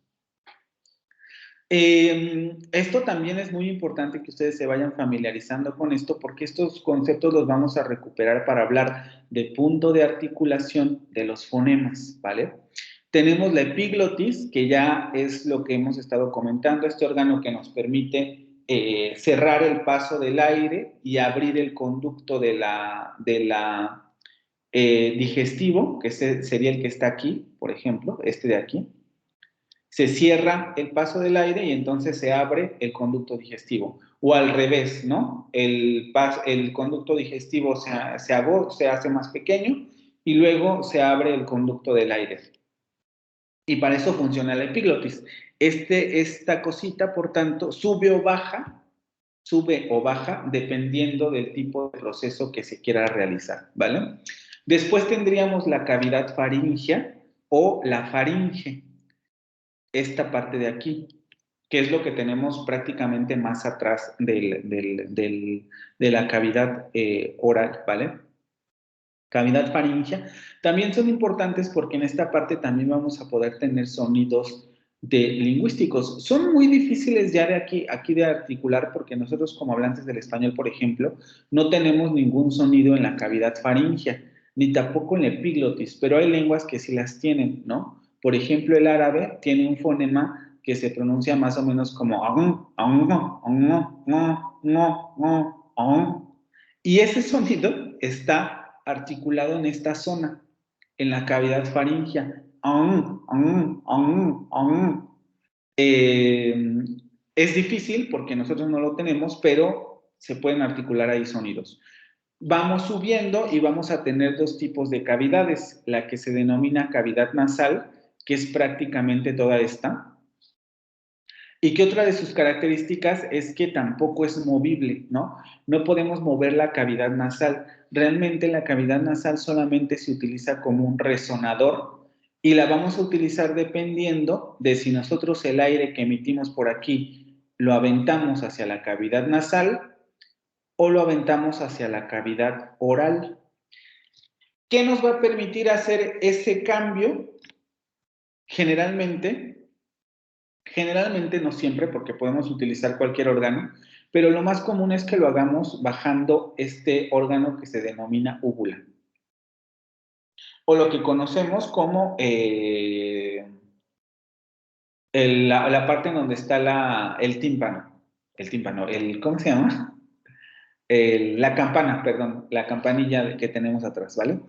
Esto también es muy importante que ustedes se vayan familiarizando con esto porque estos conceptos los vamos a recuperar para hablar de punto de articulación de los fonemas, ¿vale? Tenemos la epiglotis, que ya es lo que hemos estado comentando, este órgano que nos permite cerrar el paso del aire y abrir el conducto de la digestivo, que sería el que está aquí, por ejemplo, este de aquí. Se cierra el paso del aire y entonces se abre el conducto digestivo. O al revés, ¿no? El conducto digestivo se hace más pequeño y luego se abre el conducto del aire. Y para eso funciona la epiglotis. Esta cosita, por tanto, sube o baja dependiendo del tipo de proceso que se quiera realizar, ¿vale? Después tendríamos la cavidad faríngea o la faringe, esta parte de aquí, que es lo que tenemos prácticamente más atrás de la cavidad oral, ¿vale? Cavidad faríngea. También son importantes porque en esta parte también vamos a poder tener sonidos lingüísticos. Son muy difíciles ya de aquí de articular porque nosotros como hablantes del español, por ejemplo, no tenemos ningún sonido en la cavidad faríngea, ni tampoco en la epiglotis, pero hay lenguas que sí las tienen, ¿no? Por ejemplo, el árabe tiene un fonema que se pronuncia más o menos como y ese sonido está articulado en esta zona, en la cavidad faríngea. Es difícil porque nosotros no lo tenemos, pero se pueden articular ahí sonidos. vamos subiendo y vamos a tener dos tipos de cavidades, la que se denomina cavidad nasal, que es prácticamente toda esta, y que otra de sus características es que tampoco es movible, ¿no? No podemos mover la cavidad nasal. Realmente la cavidad nasal solamente se utiliza como un resonador y la vamos a utilizar dependiendo de si nosotros el aire que emitimos por aquí lo aventamos hacia la cavidad nasal o lo aventamos hacia la cavidad oral. ¿Qué nos va a permitir hacer ese cambio? Generalmente no siempre, porque podemos utilizar cualquier órgano, pero lo más común es que lo hagamos bajando este órgano que se denomina úvula, o lo que conocemos como la parte en donde está el tímpano, ¿cómo se llama? La campana, perdón, la campanilla que tenemos atrás, ¿vale?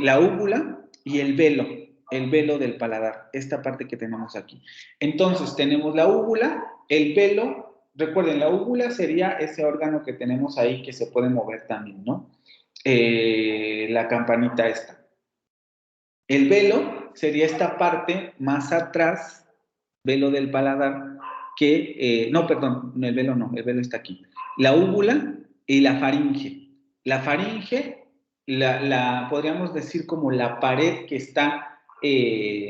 La úvula y el velo del paladar, esta parte que tenemos aquí. Entonces, tenemos la úvula, el velo, recuerden, la úvula sería ese órgano que tenemos ahí que se puede mover también, ¿no? La campanita esta. El velo sería esta parte más atrás, velo del paladar, no, perdón, el velo está aquí. La úvula y la faringe. La faringe podríamos decir como la pared que está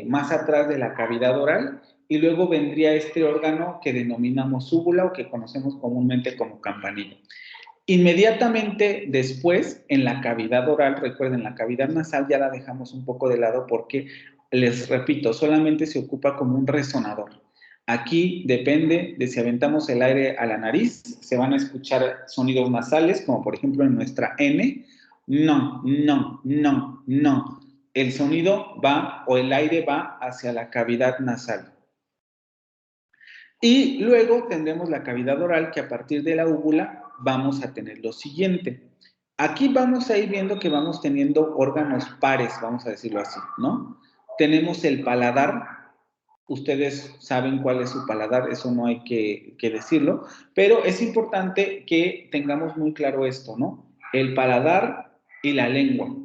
más atrás de la cavidad oral, y luego vendría este órgano que denominamos úvula o que conocemos comúnmente como campanilla. Inmediatamente después, en la cavidad oral, recuerden, la cavidad nasal ya la dejamos un poco de lado porque, les repito, solamente se ocupa como un resonador. Aquí depende de si aventamos el aire a la nariz, se van a escuchar sonidos nasales, como por ejemplo en nuestra N. No, no, no, no. El sonido va, o el aire va hacia la cavidad nasal. Y luego tendremos la cavidad oral, que a partir de la úvula vamos a tener lo siguiente. Aquí vamos a ir viendo que vamos teniendo órganos pares, vamos a decirlo así, ¿no? Tenemos el paladar. Ustedes saben cuál es su paladar, eso no hay que decirlo, pero es importante que tengamos muy claro esto, ¿no? El paladar y la lengua,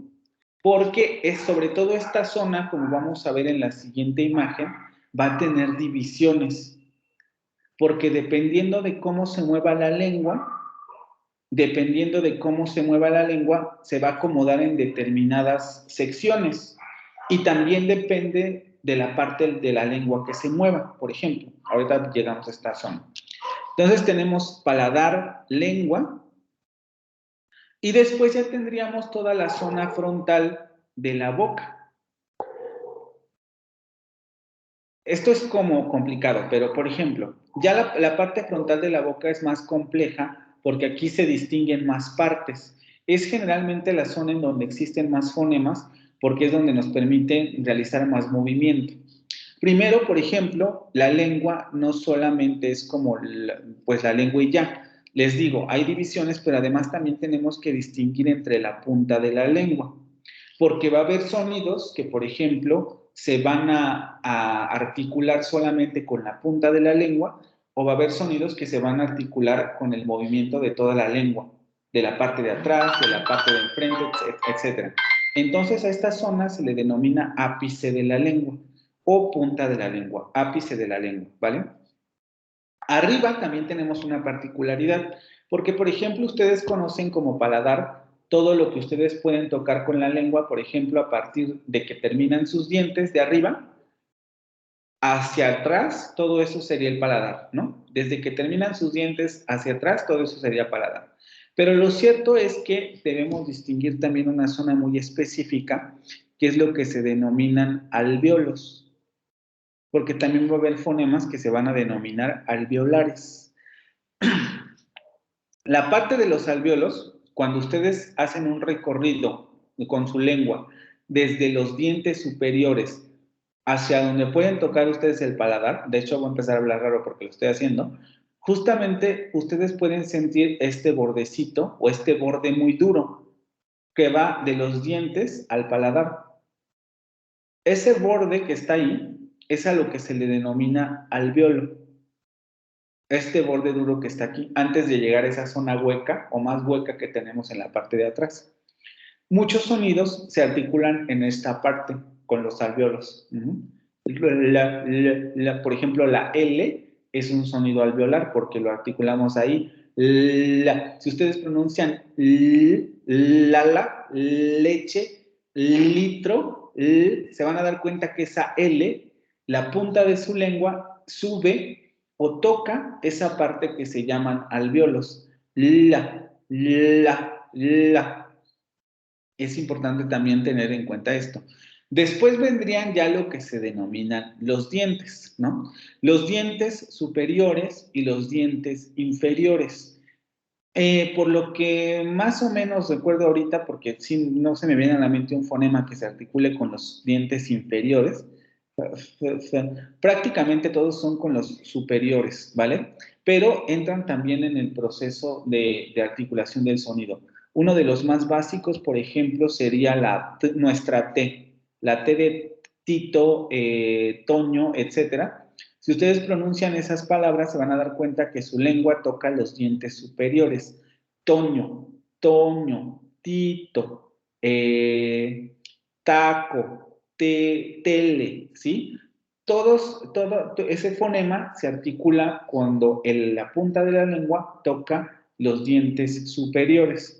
porque es sobre todo esta zona, como vamos a ver en la siguiente imagen, va a tener divisiones, porque dependiendo de cómo se mueva la lengua, se va a acomodar en determinadas secciones, y también depende de la parte de la lengua que se mueva. Por ejemplo, ahorita llegamos a esta zona. Entonces tenemos paladar, lengua, y después ya tendríamos toda la zona frontal de la boca. Esto es como complicado, pero por ejemplo, ya la parte frontal de la boca es más compleja porque aquí se distinguen más partes. Es generalmente la zona en donde existen más fonemas porque es donde nos permite realizar más movimiento. Primero, por ejemplo, la lengua no solamente es como pues la lengua y ya. Les digo, hay divisiones, pero además también tenemos que distinguir entre la punta de la lengua, porque va a haber sonidos que, por ejemplo, se van a articular solamente con la punta de la lengua, o va a haber sonidos que se van a articular con el movimiento de toda la lengua, de la parte de atrás, de la parte de enfrente, etc. Entonces a esta zona se le denomina ápice de la lengua o punta de la lengua, ápice de la lengua, ¿vale? Arriba también tenemos una particularidad, porque por ejemplo ustedes conocen como paladar todo lo que ustedes pueden tocar con la lengua, por ejemplo, a partir de que terminan sus dientes de arriba hacia atrás, todo eso sería el paladar, ¿no? Desde que terminan sus dientes hacia atrás, todo eso sería paladar. Pero lo cierto es que debemos distinguir también una zona muy específica, que es lo que se denominan alvéolos, porque también va a haber fonemas que se van a denominar alveolares. La parte de los alvéolos, cuando ustedes hacen un recorrido con su lengua desde los dientes superiores hacia donde pueden tocar ustedes el paladar, de hecho voy a empezar a hablar raro porque lo estoy haciendo, justamente ustedes pueden sentir este bordecito o este borde muy duro que va de los dientes al paladar. Ese borde que está ahí es a lo que se le denomina alvéolo. este borde duro que está aquí, antes de llegar a esa zona hueca o más hueca que tenemos en la parte de atrás. Muchos sonidos se articulan en esta parte con los alvéolos. Por ejemplo, la L es un sonido alveolar porque lo articulamos ahí. Si ustedes pronuncian la, leche, litro, se van a dar cuenta que esa L, la punta de su lengua sube o toca esa parte que se llaman alvéolos. La. Es importante también tener en cuenta esto. Después vendrían ya lo que se denominan los dientes, ¿no? Los dientes superiores y los dientes inferiores. Por lo que más o menos recuerdo ahorita, porque sí, no se me viene a la mente un fonema que se articule con los dientes inferiores, prácticamente todos son con los superiores, ¿vale? Pero entran también en el proceso de articulación del sonido. Uno de los más básicos, por ejemplo, sería nuestra T, la T de Tito, Toño, etcétera. Si ustedes pronuncian esas palabras, se van a dar cuenta que su lengua toca los dientes superiores. Toño, Toño, Tito, taco, tele, ¿sí? Todo ese fonema se articula cuando la punta de la lengua toca los dientes superiores.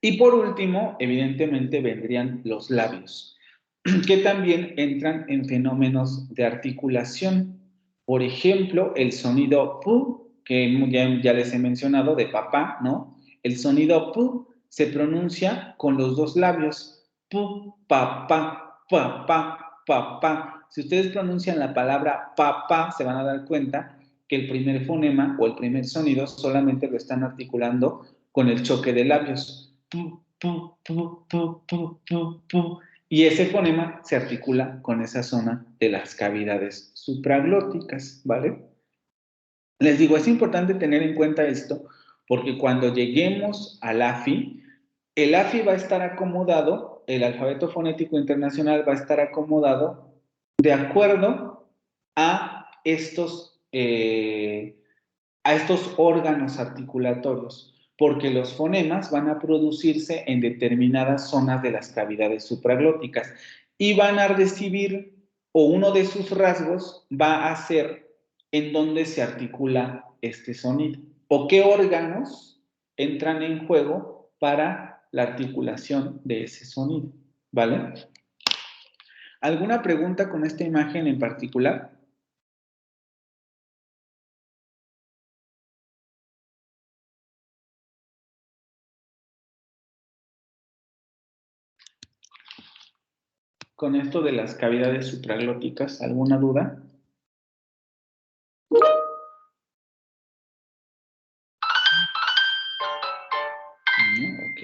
Y por último, evidentemente, vendrían los labios, que también entran en fenómenos de articulación. Por ejemplo, el sonido pu, que ya les he mencionado, de papá, ¿no? El sonido pu se pronuncia con los dos labios. Pu, papá, papá, papá. Si ustedes pronuncian la palabra papá, se van a dar cuenta que el primer fonema o el primer sonido solamente lo están articulando con el choque de labios. Pu, pu, pu, pu, pu, pu, pu. Y ese fonema se articula con esa zona de las cavidades supraglóticas, ¿vale? Les digo, es importante tener en cuenta esto porque cuando lleguemos al AFI, el AFI va a estar acomodado, el alfabeto fonético internacional va a estar acomodado de acuerdo a estos órganos articulatorios, porque los fonemas van a producirse en determinadas zonas de las cavidades supraglóticas y van a recibir, o uno de sus rasgos va a ser en dónde se articula este sonido, o qué órganos entran en juego para la articulación de ese sonido, ¿vale? ¿Alguna pregunta con esta imagen en particular? Con esto de las cavidades supraglóticas, ¿alguna duda? No, ok.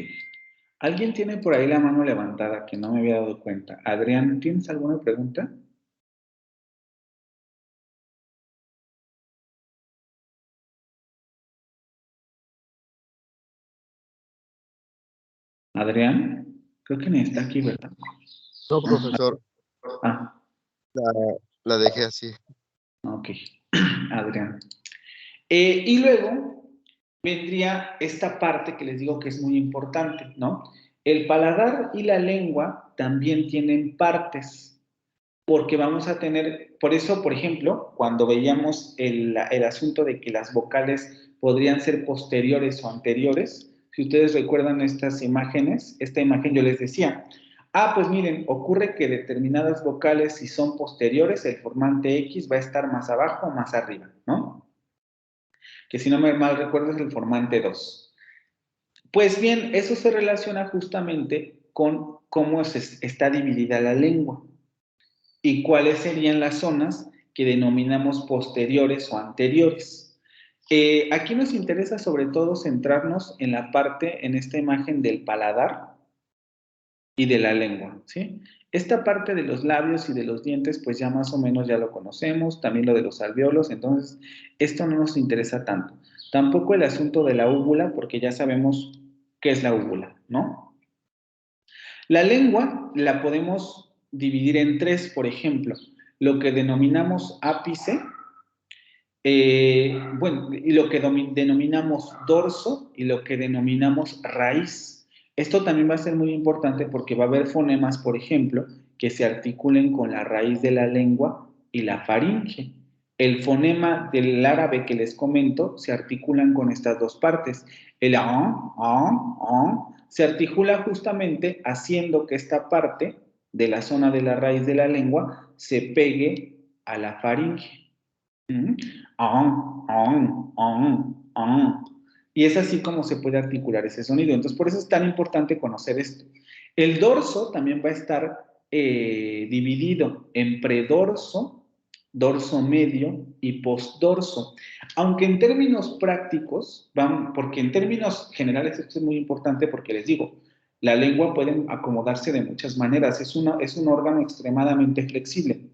¿Alguien tiene por ahí la mano levantada que no me había dado cuenta? Adrián, ¿tienes alguna pregunta? Adrián, creo que ni está aquí, ¿verdad? No, profesor, Ah, la dejé así. ok. Adrián. Y luego vendría esta parte que les digo que es muy importante, ¿no? El paladar y la lengua también tienen partes, porque vamos a tener, por eso, por ejemplo, cuando veíamos el asunto de que las vocales podrían ser posteriores o anteriores, si ustedes recuerdan estas imágenes, esta imagen yo les decía, pues miren, ocurre que determinadas vocales, si son posteriores, el formante X va a estar más abajo o más arriba, ¿no? Que si no me mal recuerdo es el formante 2. Pues bien, eso se relaciona justamente con cómo está dividida la lengua y cuáles serían las zonas que denominamos posteriores o anteriores. Aquí nos interesa sobre todo centrarnos en la parte, en esta imagen del paladar y de la lengua, ¿sí? Esta parte de los labios y de los dientes, pues ya más o menos ya lo conocemos, también lo de los alvéolos, entonces esto no nos interesa tanto. Tampoco el asunto de la úvula, porque ya sabemos qué es la úvula, ¿no? La lengua la podemos dividir en tres, por ejemplo, lo que denominamos ápice, Bueno, y lo que denominamos dorso y lo que denominamos raíz. Esto también va a ser muy importante porque va a haber fonemas, por ejemplo, que se articulen con la raíz de la lengua y la faringe. El fonema del árabe que les comento se articulan con estas dos partes. El se articula justamente haciendo que esta parte de la zona de la raíz de la lengua se pegue a la faringe. Y es así como se puede articular ese sonido. Entonces, por eso es tan importante conocer esto. El dorso también va a estar dividido en predorso, dorso medio y postdorso. Aunque en términos prácticos, porque en términos generales esto es muy importante porque les digo, la lengua puede acomodarse de muchas maneras. Es un órgano extremadamente flexible.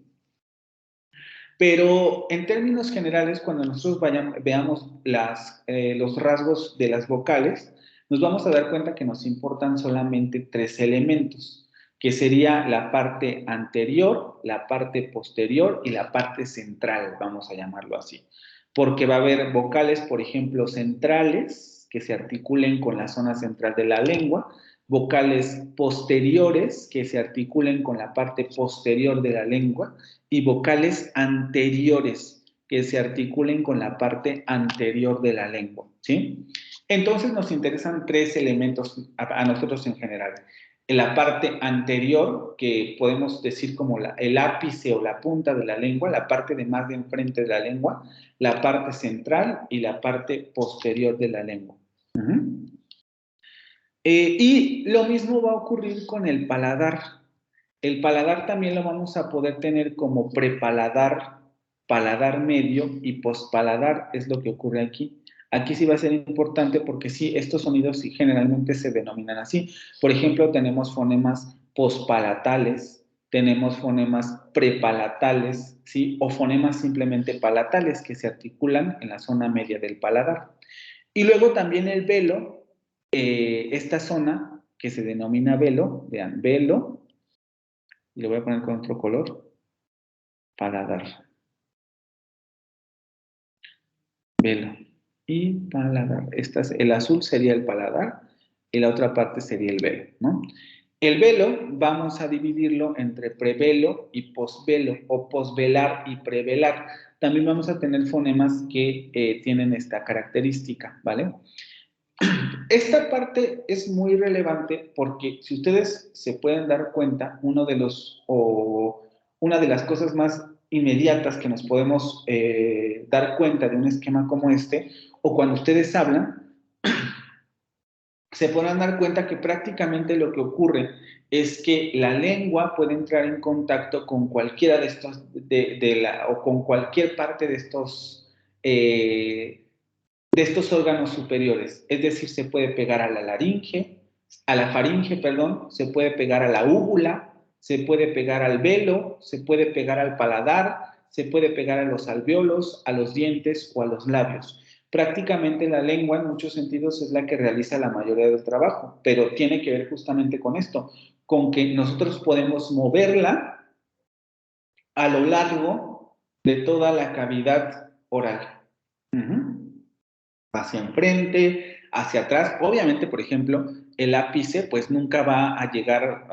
Pero en términos generales, cuando nosotros veamos los rasgos de las vocales, nos vamos a dar cuenta que nos importan solamente tres elementos, que sería la parte anterior, la parte posterior y la parte central, vamos a llamarlo así. Porque va a haber vocales, por ejemplo, centrales, que se articulen con la zona central de la lengua, vocales posteriores, que se articulen con la parte posterior de la lengua, y vocales anteriores que se articulen con la parte anterior de la lengua, ¿sí? Entonces nos interesan tres elementos a nosotros en general. La parte anterior, que podemos decir como el ápice o la punta de la lengua, la parte de más de enfrente de la lengua, la parte central y la parte posterior de la lengua. Y lo mismo va a ocurrir con el paladar. El paladar también lo vamos a poder tener como prepaladar, paladar medio y pospaladar, es lo que ocurre aquí. Aquí sí va a ser importante porque sí, estos sonidos sí generalmente se denominan así. Por ejemplo, tenemos fonemas pospalatales, tenemos fonemas prepalatales, ¿sí? O fonemas simplemente palatales que se articulan en la zona media del paladar. Y luego también el velo, esta zona que se denomina velo, vean, velo, y lo voy a poner con otro color, paladar, velo y paladar. El azul sería el paladar y la otra parte sería el velo, ¿no? El velo vamos a dividirlo entre prevelo y posvelo, o posvelar y prevelar. También vamos a tener fonemas que tienen esta característica, ¿vale? Esta parte es muy relevante porque si ustedes se pueden dar cuenta, una de las cosas más inmediatas que nos podemos dar cuenta de un esquema como este, o cuando ustedes hablan, se podrán dar cuenta que prácticamente lo que ocurre es que la lengua puede entrar en contacto con cualquiera de estos, o con cualquier parte de estos órganos superiores. Es decir, se puede pegar a la faringe, perdón, se puede pegar a la úvula, se puede pegar al velo, se puede pegar al paladar, se puede pegar a los alvéolos, a los dientes o a los labios. Prácticamente la lengua en muchos sentidos es la que realiza la mayoría del trabajo, pero tiene que ver justamente con esto, con que nosotros podemos moverla a lo largo de toda la cavidad oral. Hacia enfrente, hacia atrás. Obviamente, por ejemplo, el ápice pues nunca va a llegar,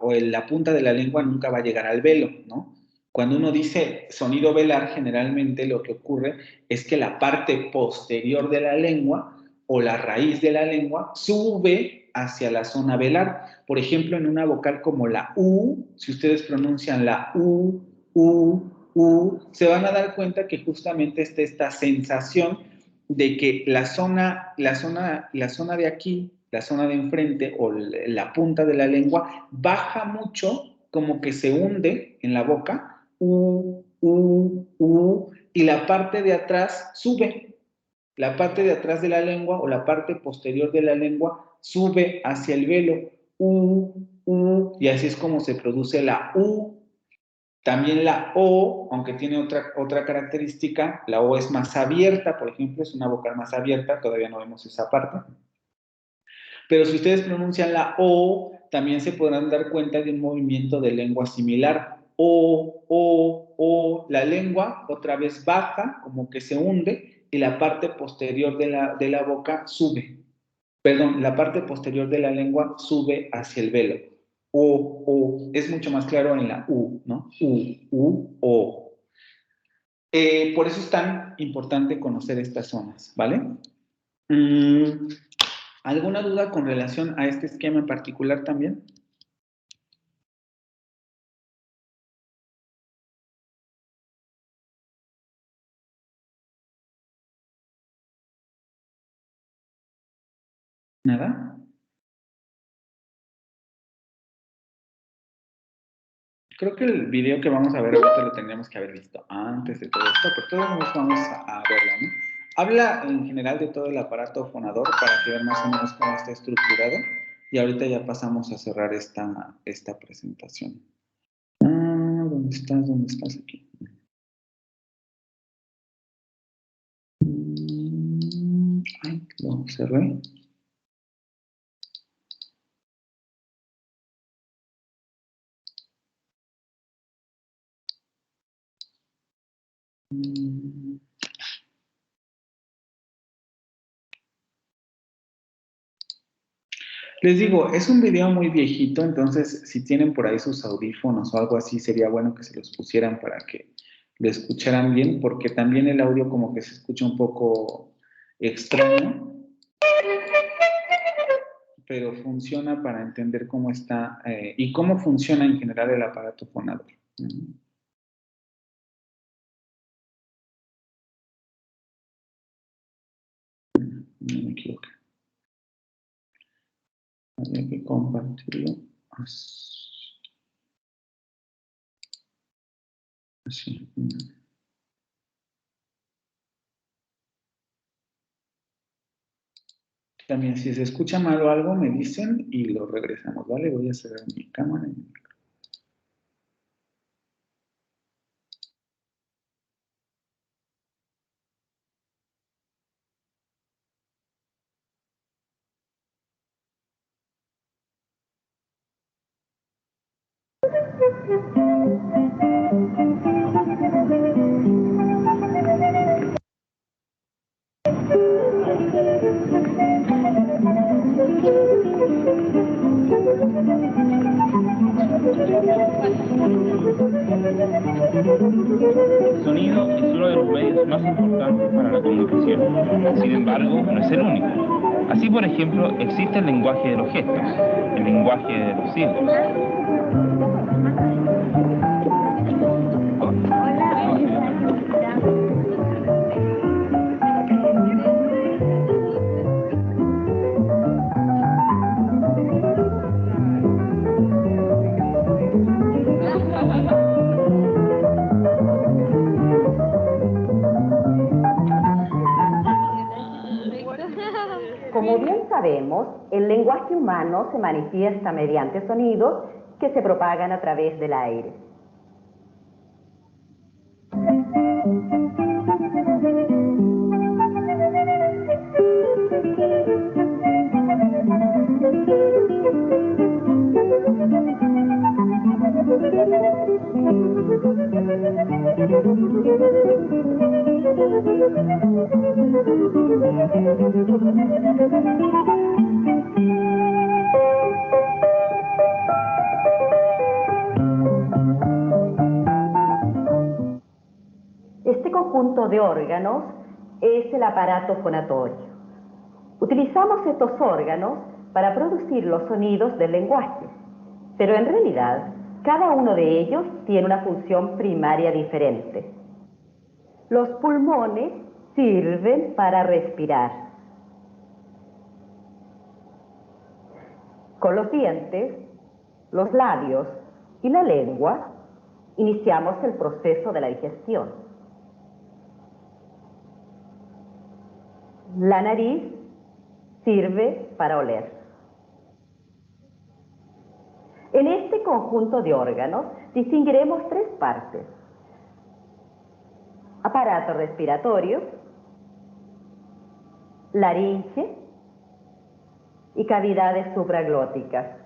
o la punta de la lengua nunca va a llegar al velo, ¿no? Cuando uno dice sonido velar, generalmente lo que ocurre es que la parte posterior de la lengua o la raíz de la lengua sube hacia la zona velar. Por ejemplo, en una vocal como la U, si ustedes pronuncian la U, se van a dar cuenta que justamente está esta sensación de que la zona de aquí, la zona de enfrente o la punta de la lengua baja mucho, como que se hunde en la boca, y la parte de atrás sube. La parte de atrás de la lengua o la parte posterior de la lengua sube hacia el velo, y así es como se produce la U. También la O, aunque tiene otra característica, la O es más abierta, por ejemplo, es una vocal más abierta, todavía no vemos esa parte. Pero si ustedes pronuncian la O, también se podrán dar cuenta de un movimiento de lengua similar. O, la lengua otra vez baja, como que se hunde, y la parte posterior de la boca sube. Perdón, la parte posterior de la lengua sube hacia el velo. O, es mucho más claro en la U, ¿no? O. Por eso es tan importante conocer estas zonas, ¿vale? ¿Alguna duda con relación a este esquema en particular también? ¿Nada? Creo que el video que vamos a ver ahorita lo tendríamos que haber visto antes de todo esto, pero todos nos vamos a verlo, ¿no? Habla en general de todo el aparato fonador para que vean más o menos cómo está estructurado y ahorita ya pasamos a cerrar esta presentación. ¿Dónde estás? ¿Dónde estás aquí? Ay, lo cerré. Les digo, es un video muy viejito, entonces si tienen por ahí sus audífonos o algo así, sería bueno que se los pusieran para que lo escucharan bien, porque también el audio como que se escucha un poco extraño, pero funciona para entender cómo está y cómo funciona en general el aparato fonador. No me equivoqué. Había que compartirlo así. También si se escucha mal o algo me dicen y lo regresamos, ¿vale? Voy a cerrar mi cámara. El sonido es uno de los medios más importantes para la comunicación. Sin embargo, no es el único. Así, por ejemplo, existe el lenguaje de los gestos, el lenguaje de los signos. Como bien sabemos, el lenguaje humano se manifiesta mediante sonidos que se propagan a través del aire. Este conjunto de órganos es el aparato fonatorio. Utilizamos estos órganos para producir los sonidos del lenguaje, pero en realidad cada uno de ellos tiene una función primaria diferente. Los pulmones sirven para respirar. Con los dientes, los labios y la lengua iniciamos el proceso de la digestión. La nariz sirve para oler. En este conjunto de órganos distinguiremos tres partes: aparato respiratorio, laringe y cavidades supraglóticas.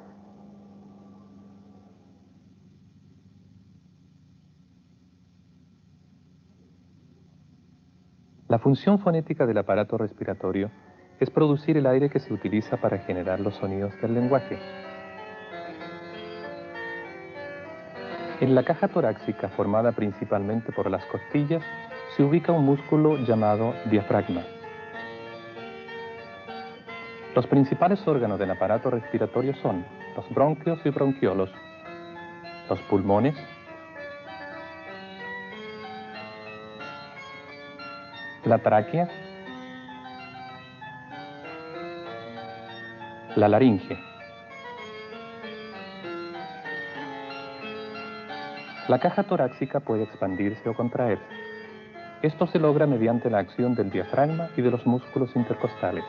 La función fonética del aparato respiratorio es producir el aire que se utiliza para generar los sonidos del lenguaje. En la caja torácica, formada principalmente por las costillas, se ubica un músculo llamado diafragma. Los principales órganos del aparato respiratorio son los bronquios y bronquiolos, los pulmones, la tráquea, la laringe. La caja torácica puede expandirse o contraerse. Esto se logra mediante la acción del diafragma y de los músculos intercostales.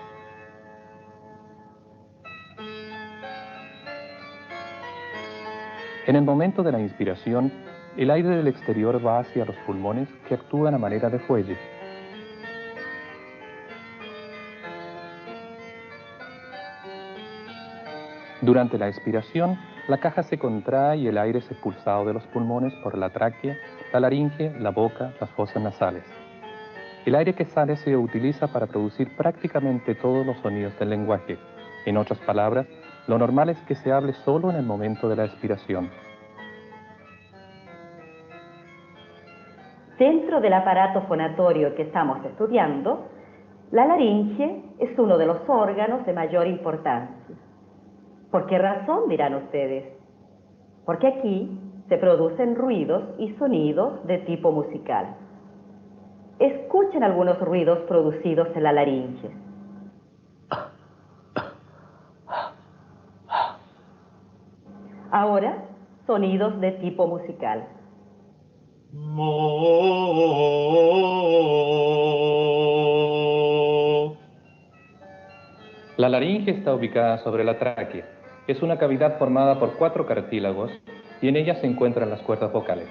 En el momento de la inspiración, el aire del exterior va hacia los pulmones que actúan a manera de fuelle. Durante la expiración, la caja se contrae y el aire es expulsado de los pulmones por la tráquea, la laringe, la boca, las fosas nasales. El aire que sale se utiliza para producir prácticamente todos los sonidos del lenguaje. En otras palabras, lo normal es que se hable solo en el momento de la expiración. Dentro del aparato fonatorio que estamos estudiando, la laringe es uno de los órganos de mayor importancia. ¿Por qué razón, dirán ustedes? Porque aquí se producen ruidos y sonidos de tipo musical. Escuchen algunos ruidos producidos en la laringe. Ahora, sonidos de tipo musical. La laringe está ubicada sobre la tráquea. Es una cavidad formada por 4 cartílagos y en ella se encuentran las cuerdas vocales.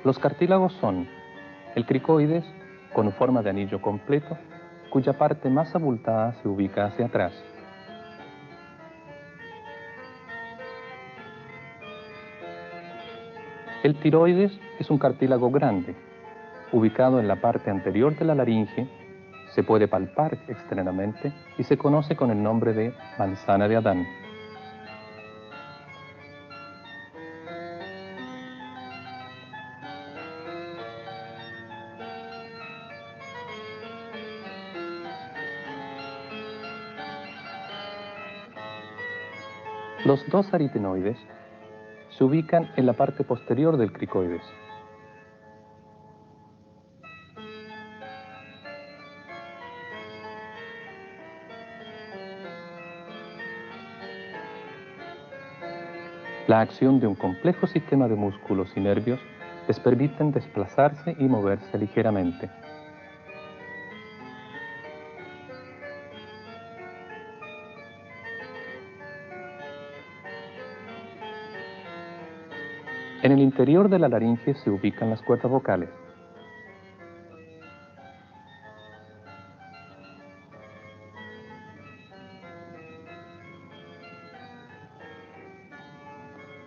Los cartílagos son el cricoides, con forma de anillo completo, cuya parte más abultada se ubica hacia atrás. El tiroides es un cartílago grande, ubicado en la parte anterior de la laringe, se puede palpar externamente y se conoce con el nombre de manzana de Adán. Los 2 aritenoides se ubican en la parte posterior del cricoides. La acción de un complejo sistema de músculos y nervios les permiten desplazarse y moverse ligeramente. En el interior de la laringe se ubican las cuerdas vocales.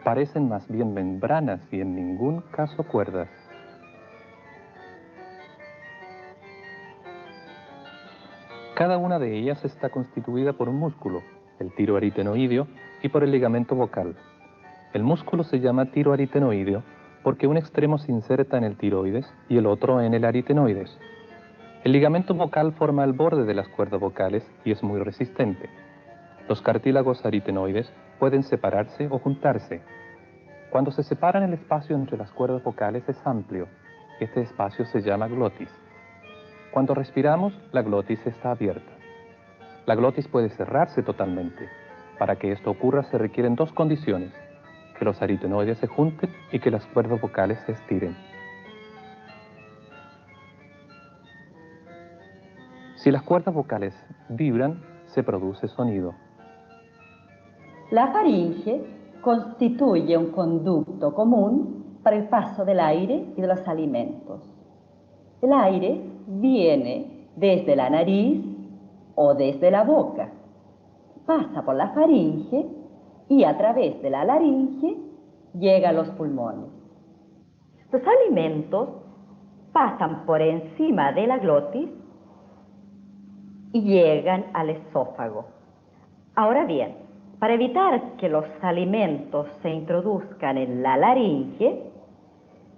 Parecen más bien membranas y en ningún caso cuerdas. Cada una de ellas está constituida por un músculo, el tiroaritenoideo, y por el ligamento vocal. El músculo se llama tiroaritenoideo porque un extremo se inserta en el tiroides y el otro en el aritenoides. El ligamento vocal forma el borde de las cuerdas vocales y es muy resistente. Los cartílagos aritenoides pueden separarse o juntarse. Cuando se separan, el espacio entre las cuerdas vocales es amplio. Este espacio se llama glotis. Cuando respiramos, la glotis está abierta. La glotis puede cerrarse totalmente. Para que esto ocurra se requieren 2 condiciones: que los aritenoides se junten y que las cuerdas vocales se estiren. Si las cuerdas vocales vibran, se produce sonido. La faringe constituye un conducto común para el paso del aire y de los alimentos. El aire viene desde la nariz o desde la boca, pasa por la faringe y a través de la laringe llega a los pulmones. Los alimentos pasan por encima de la glotis y llegan al esófago. Ahora bien, para evitar que los alimentos se introduzcan en la laringe,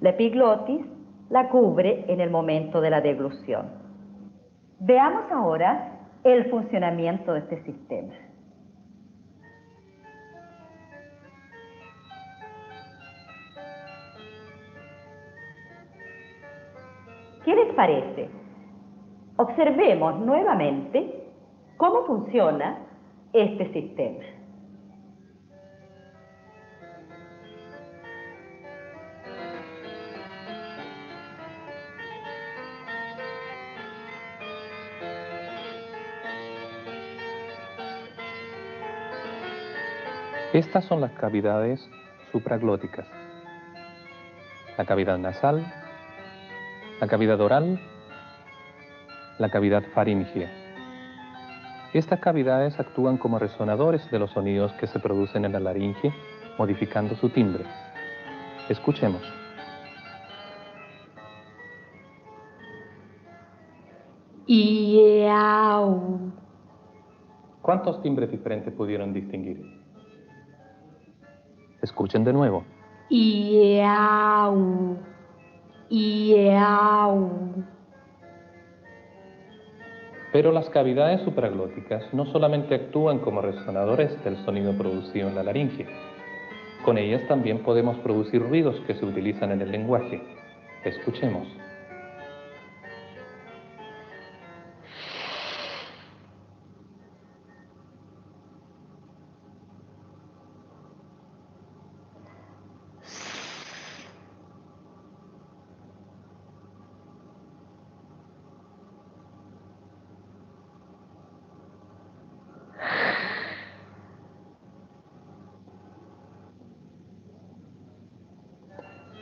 la epiglotis la cubre en el momento de la deglución. Veamos ahora el funcionamiento de este sistema. ¿Qué les parece? Observemos nuevamente cómo funciona este sistema. Estas son las cavidades supraglóticas: la cavidad nasal, la cavidad oral, la cavidad faríngea. Estas cavidades actúan como resonadores de los sonidos que se producen en la laringe, modificando su timbre. Escuchemos. Iau. ¿Cuántos timbres diferentes pudieron distinguir? Escuchen de nuevo. Iau. Iau. Pero las cavidades supraglóticas no solamente actúan como resonadores del sonido producido en la laringe. Con ellas también podemos producir ruidos que se utilizan en el lenguaje. Escuchemos.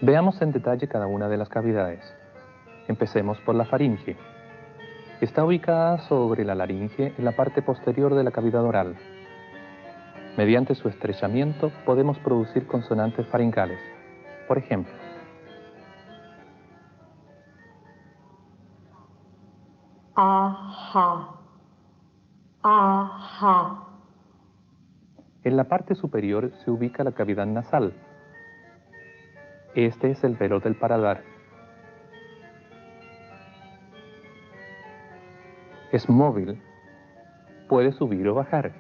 Veamos en detalle cada una de las cavidades. Empecemos por la faringe. Está ubicada sobre la laringe en la parte posterior de la cavidad oral. Mediante su estrechamiento podemos producir consonantes faringales. Por ejemplo, Ajá. Ajá. en la parte superior se ubica la cavidad nasal. Este es el velo del paladar. Es móvil, puede subir o bajar.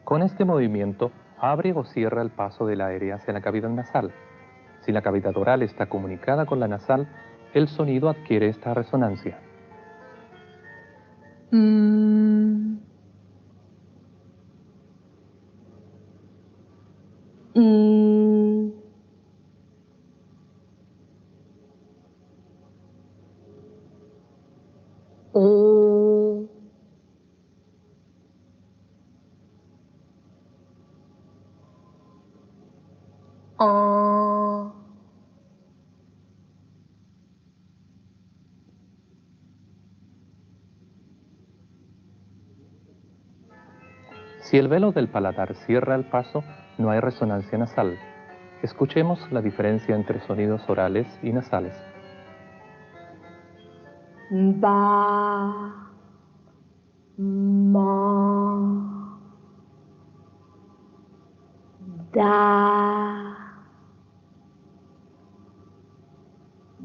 Con este movimiento abre o cierra el paso del aire hacia la cavidad nasal. Si la cavidad oral está comunicada con la nasal, el sonido adquiere esta resonancia. Mm. Mm. O. Ah. Si el velo del paladar cierra el paso, no hay resonancia nasal. Escuchemos la diferencia entre sonidos orales y nasales. Ba. Ma. Da.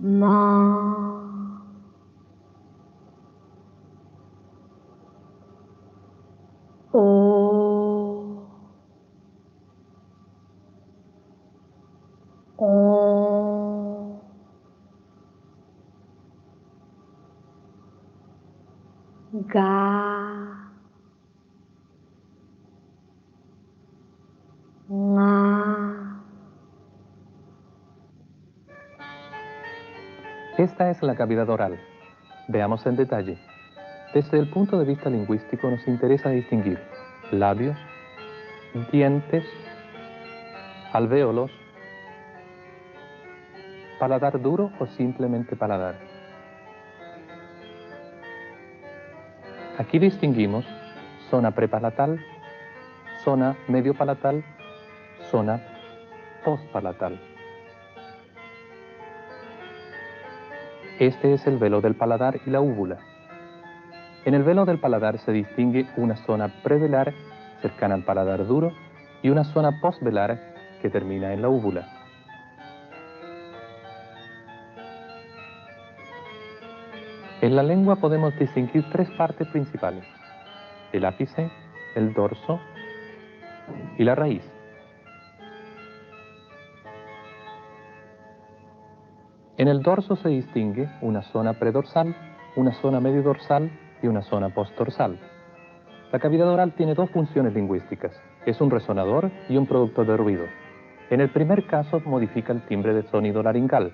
Ma. O. O. Ga. Nga. Esta es la cavidad oral. Veamos en detalle. Desde el punto de vista lingüístico nos interesa distinguir labios, dientes, alvéolos, paladar duro o simplemente paladar. Aquí distinguimos zona prepalatal, zona medio palatal, zona postpalatal. Este es el velo del paladar y la úvula. En el velo del paladar se distingue una zona prevelar cercana al paladar duro y una zona postvelar que termina en la úvula. En la lengua podemos distinguir tres partes principales: el ápice, el dorso y la raíz. En el dorso se distingue una zona predorsal, una zona mediodorsal y una zona postdorsal. La cavidad oral tiene dos funciones lingüísticas: es un resonador y un productor de ruido. En el primer caso modifica el timbre del sonido laringal.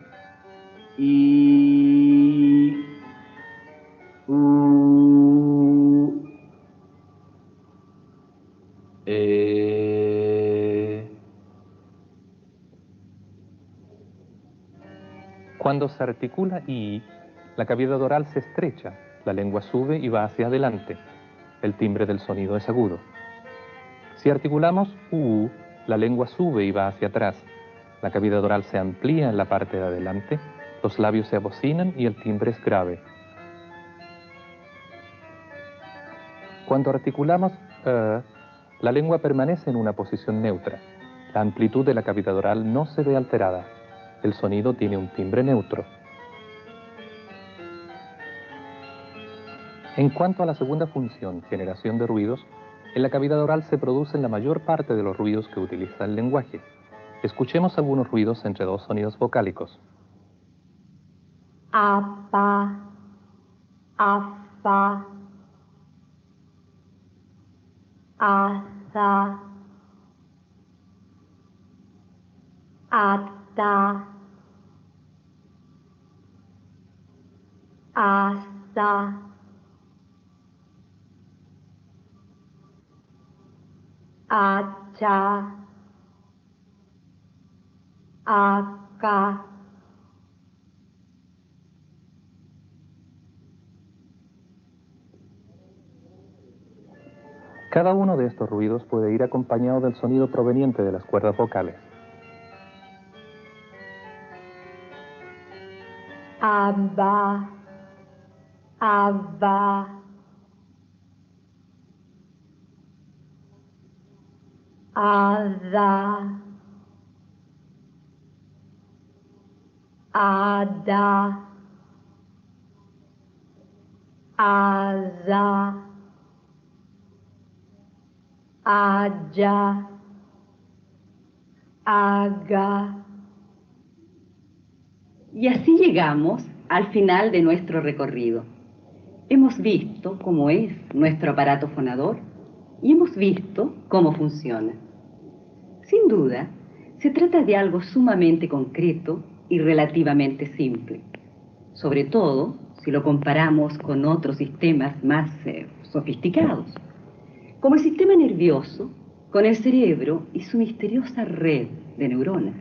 I, U, E. Cuando se articula I, la cavidad oral se estrecha, la lengua sube y va hacia adelante. El timbre del sonido es agudo. Si articulamos U, la lengua sube y va hacia atrás. La cavidad oral se amplía en la parte de adelante, los labios se abocinan y el timbre es grave. Cuando articulamos la lengua permanece en una posición neutra. La amplitud de la cavidad oral no se ve alterada. El sonido tiene un timbre neutro. En cuanto a la segunda función, generación de ruidos, en la cavidad oral se producen la mayor parte de los ruidos que utiliza el lenguaje. Escuchemos algunos ruidos entre dos sonidos vocálicos. apa, afa, asa, ata, asa, acha, acá. Cada uno de estos ruidos puede ir acompañado del sonido proveniente de las cuerdas vocales. Aba, aba, ada, ada, asa, aya, aga. Y así llegamos al final de nuestro recorrido. Hemos visto cómo es nuestro aparato fonador y hemos visto cómo funciona. Sin duda, se trata de algo sumamente concreto y relativamente simple, sobre todo si lo comparamos con otros sistemas más sofisticados, como el sistema nervioso con el cerebro y su misteriosa red de neuronas,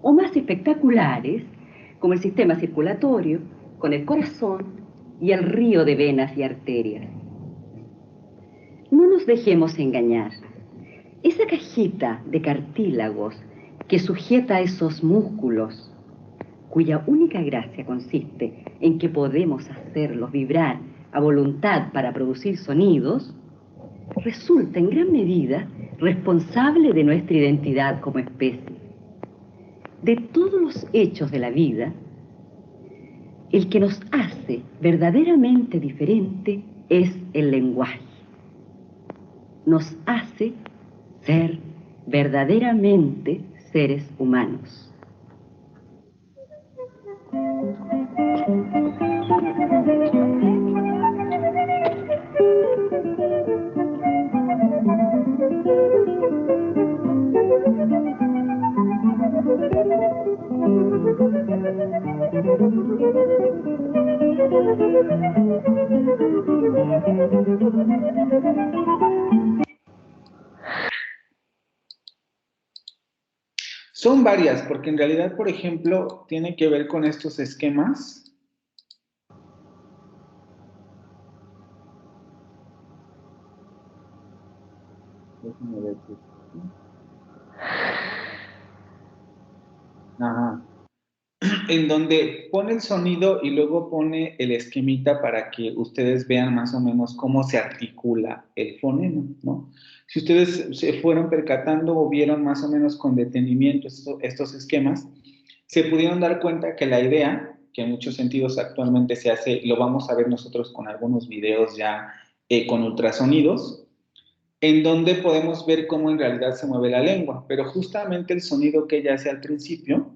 o más espectaculares como el sistema circulatorio con el corazón y el río de venas y arterias. No nos dejemos engañar. Esa cajita de cartílagos que sujeta esos músculos, cuya única gracia consiste en que podemos hacerlos vibrar a voluntad para producir sonidos, resulta en gran medida responsable de nuestra identidad como especie. De todos los hechos de la vida, el que nos hace verdaderamente diferente es el lenguaje. Nos hace ser verdaderamente seres humanos. Son varias, porque en realidad, por ejemplo, tiene que ver con estos esquemas. Déjenme ver. Ajá. en donde pone el sonido y luego pone el esquemita para que ustedes vean más o menos cómo se articula el fonema, ¿no? Si ustedes se fueron percatando o vieron más o menos con detenimiento estos esquemas, se pudieron dar cuenta que la idea, que en muchos sentidos actualmente se hace, lo vamos a ver nosotros con algunos videos ya con ultrasonidos, en donde podemos ver cómo en realidad se mueve la lengua, pero justamente el sonido que ella hace al principio,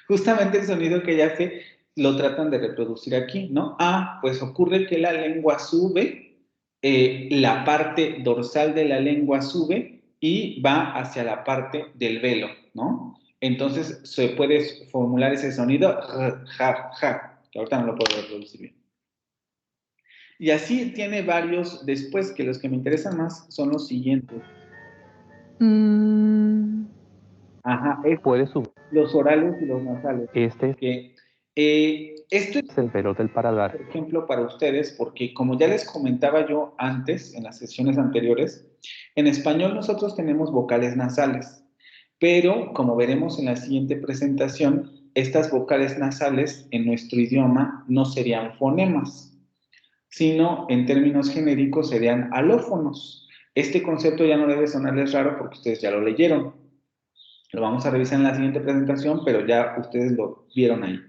justamente el sonido que ella hace lo tratan de reproducir aquí, ¿no? Ah, pues ocurre que la lengua sube, la parte dorsal de la lengua sube y va hacia la parte del velo, ¿no? Entonces se puede formular ese sonido, ja, ja, que ahorita no lo puedo reproducir bien. Y así tiene varios después, que los que me interesan más son los siguientes. Ajá, Puede subir. los orales y los nasales. Este Que, esto es el velo del paladar. por ejemplo, para ustedes, porque como ya les comentaba yo antes, en las sesiones anteriores, en español nosotros tenemos vocales nasales, pero como veremos en la siguiente presentación, estas vocales nasales en nuestro idioma no serían fonemas, sino en términos genéricos serían alófonos. Este concepto ya no debe sonarles raro porque ustedes ya lo leyeron. Lo vamos a revisar en la siguiente presentación, pero ya ustedes lo vieron ahí.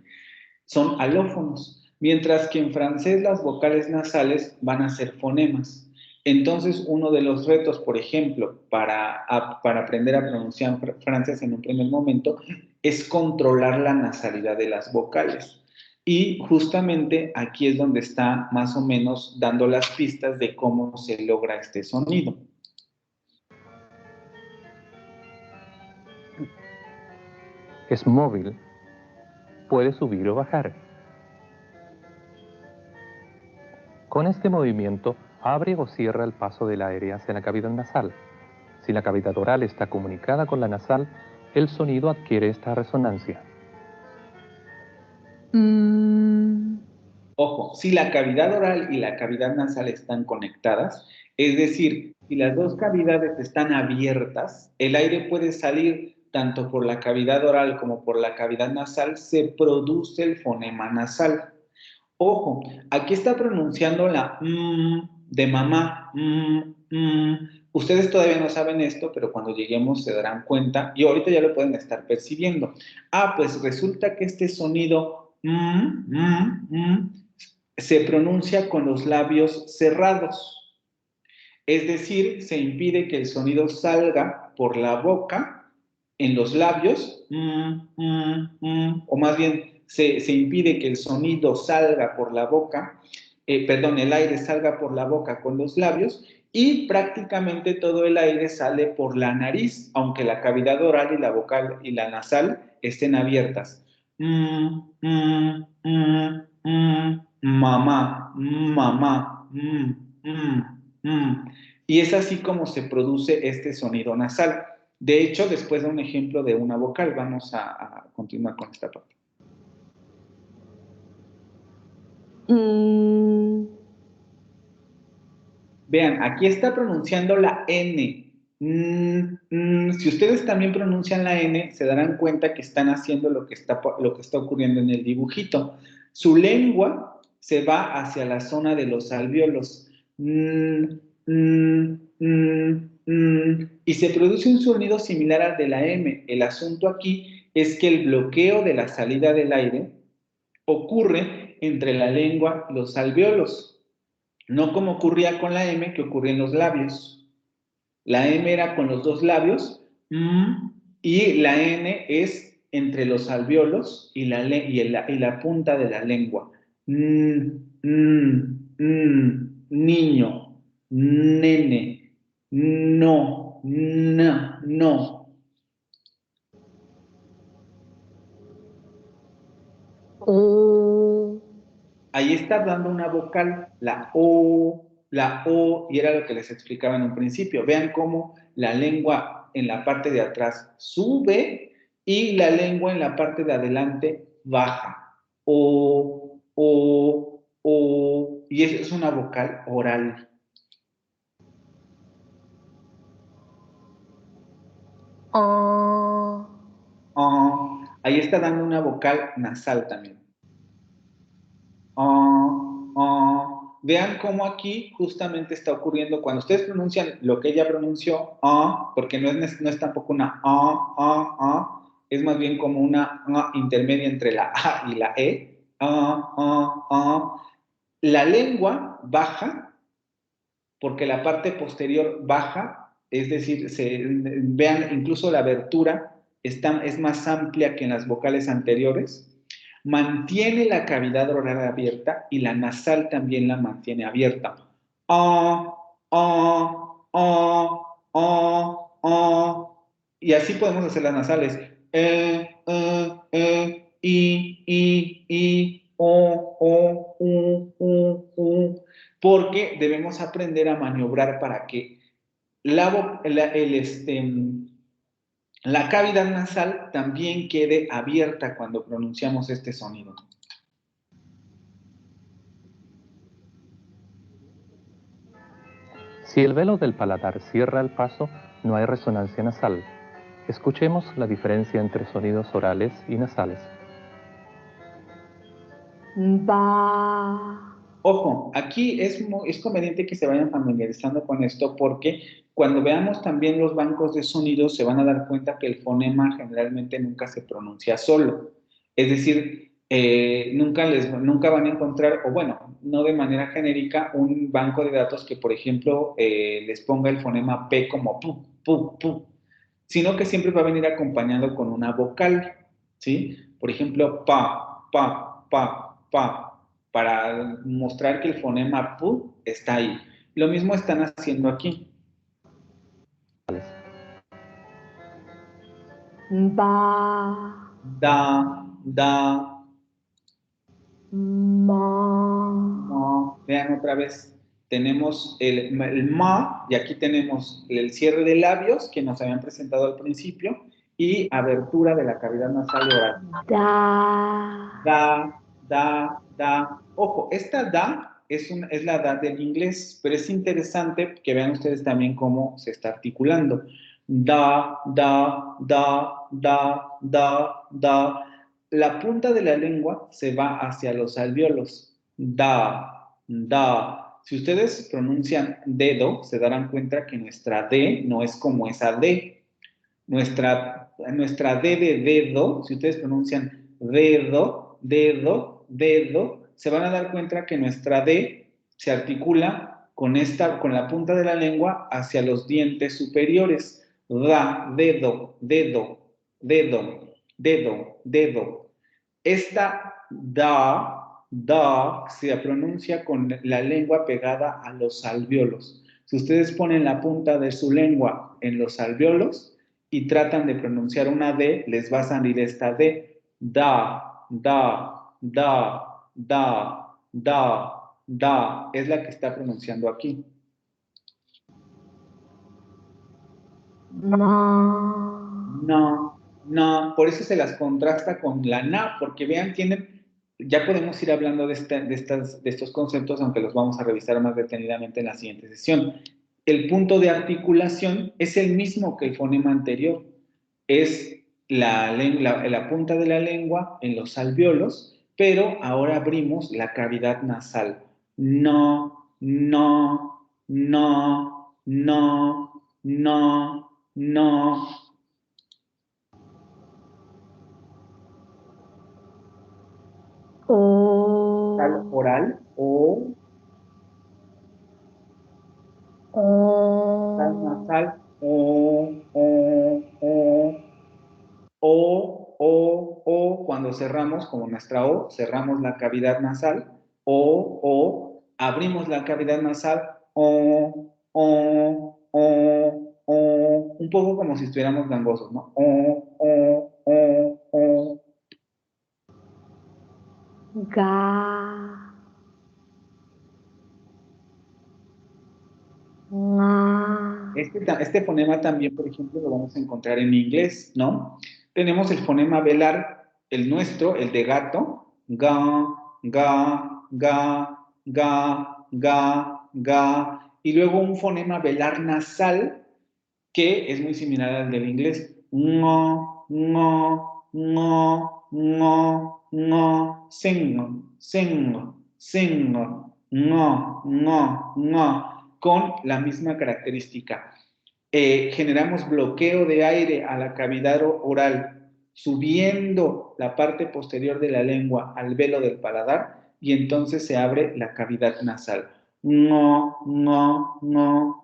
Son alófonos, mientras que en francés las vocales nasales van a ser fonemas. Entonces, uno de los retos, por ejemplo, para aprender a pronunciar francés en un primer momento, es controlar la nasalidad de las vocales. Y justamente aquí es donde está más o menos dando las pistas de cómo se logra este sonido. Es móvil. Puede subir o bajar. Con este movimiento abre o cierra el paso del aire hacia la cavidad nasal. Si la cavidad oral está comunicada con la nasal, el sonido adquiere esta resonancia. Ojo, si la cavidad oral y la cavidad nasal están conectadas, es decir, si las dos cavidades están abiertas, el aire puede salir tanto por la cavidad oral como por la cavidad nasal, se produce el fonema nasal. Ojo, aquí está pronunciando la de mamá. Ustedes todavía no saben esto, pero cuando lleguemos se darán cuenta y ahorita ya lo pueden estar percibiendo. Ah, pues resulta que este sonido se pronuncia con los labios cerrados. Es decir, se impide que el sonido salga por la boca en los labios, o más bien se impide que el sonido salga por la boca, el aire salga por la boca con los labios y prácticamente todo el aire sale por la nariz, aunque la cavidad oral y la vocal y la nasal estén abiertas. Mamá, mamá, y es así como se produce este sonido nasal. De hecho, después de un ejemplo de una vocal, vamos a continuar con esta parte. Vean, aquí está pronunciando la N. Si ustedes también pronuncian la N, se darán cuenta que están haciendo lo que está ocurriendo en el dibujito. Su lengua se va hacia la zona de los alvéolos. Y se produce un sonido similar al de la M. El asunto aquí es que el bloqueo de la salida del aire ocurre entre la lengua y los alvéolos. No como ocurría con la M, que ocurría en los labios. La M era con los dos labios y la N es entre los alvéolos y la punta de la lengua. Niño, nene, no, no. Ahí está hablando una vocal, la O, y era lo que les explicaba en un principio. Vean cómo la lengua en la parte de atrás sube y la lengua en la parte de adelante baja. O, y eso es una vocal oral. Ahí está dando una vocal nasal también. Vean cómo aquí justamente está ocurriendo cuando ustedes pronuncian lo que ella pronunció, porque no es tampoco una es más bien como una intermedia entre la A y la E. La lengua baja porque la parte posterior baja, es decir, vean, incluso la abertura es más amplia que en las vocales anteriores. Mantiene la cavidad oral abierta y la nasal también la mantiene abierta. Y así podemos hacer las nasales. Porque debemos aprender a maniobrar para que la cavidad nasal también quede abierta cuando pronunciamos este sonido. Si el velo del paladar cierra el paso, no hay resonancia nasal. Escuchemos la diferencia entre sonidos orales y nasales. Ba. Ojo, aquí es conveniente que se vayan familiarizando con esto porque cuando veamos también los bancos de sonidos se van a dar cuenta que el fonema generalmente nunca se pronuncia solo. Es decir, nunca van a encontrar, o bueno, no de manera genérica, un banco de datos que, por ejemplo, les ponga el fonema P como pu, pu, pu, sino que siempre va a venir acompañado con una vocal, ¿sí? Por ejemplo, pa, pa, pa, pa, para mostrar que el fonema pu está ahí. Lo mismo están haciendo aquí. Ba. Da, da, Ma. vean otra vez. Tenemos el ma, y aquí tenemos el cierre de labios que nos habían presentado al principio, y abertura de la cavidad nasal y oral. Da. Da, da, da. Ojo, esta da es la da del inglés, pero es interesante que vean ustedes también cómo se está articulando. Da, da, da, da, da, da. La punta de la lengua se va hacia los alvéolos. Da, da. Si ustedes pronuncian dedo, se darán cuenta que nuestra D no es como esa D. Nuestra D de dedo, si ustedes pronuncian dedo, dedo, dedo, se van a dar cuenta que nuestra D se articula con la punta de la lengua hacia los dientes superiores. Da, dedo, dedo, dedo, dedo, dedo. Esta da, se pronuncia con la lengua pegada a los alvéolos. Si ustedes ponen la punta de su lengua en los alvéolos y tratan de pronunciar una D, les va a salir esta D. Da, da, da, da, da, da. Es la que está pronunciando aquí. Ma. No, no, por eso se las contrasta con la na, porque vean, ya podemos ir hablando de estos conceptos, aunque los vamos a revisar más detenidamente en la siguiente sesión. El punto de articulación es el mismo que el fonema anterior, es la punta de la lengua en los alvéolos, pero ahora abrimos la cavidad nasal. No, no, no, no, no, no. Oral, o. Nasal, cuando cerramos, como nuestra O, cerramos la cavidad nasal, abrimos la cavidad nasal, un poco como si estuviéramos gangosos, ¿no? Ga. Nga. Este fonema también, por ejemplo, lo vamos a encontrar en inglés, ¿no? tenemos el fonema velar, el nuestro, el de gato, ga, ga, ga, ga, ga, ga, y luego un fonema velar nasal que es muy similar al del inglés, ngo, ngo, ngo, ngo, ngo, sengo, sengo, sengo, ngo, ngo, ngo, con la misma característica. Generamos bloqueo de aire a la cavidad oral, subiendo la parte posterior de la lengua al velo del paladar, y entonces se abre la cavidad nasal. No, no, no.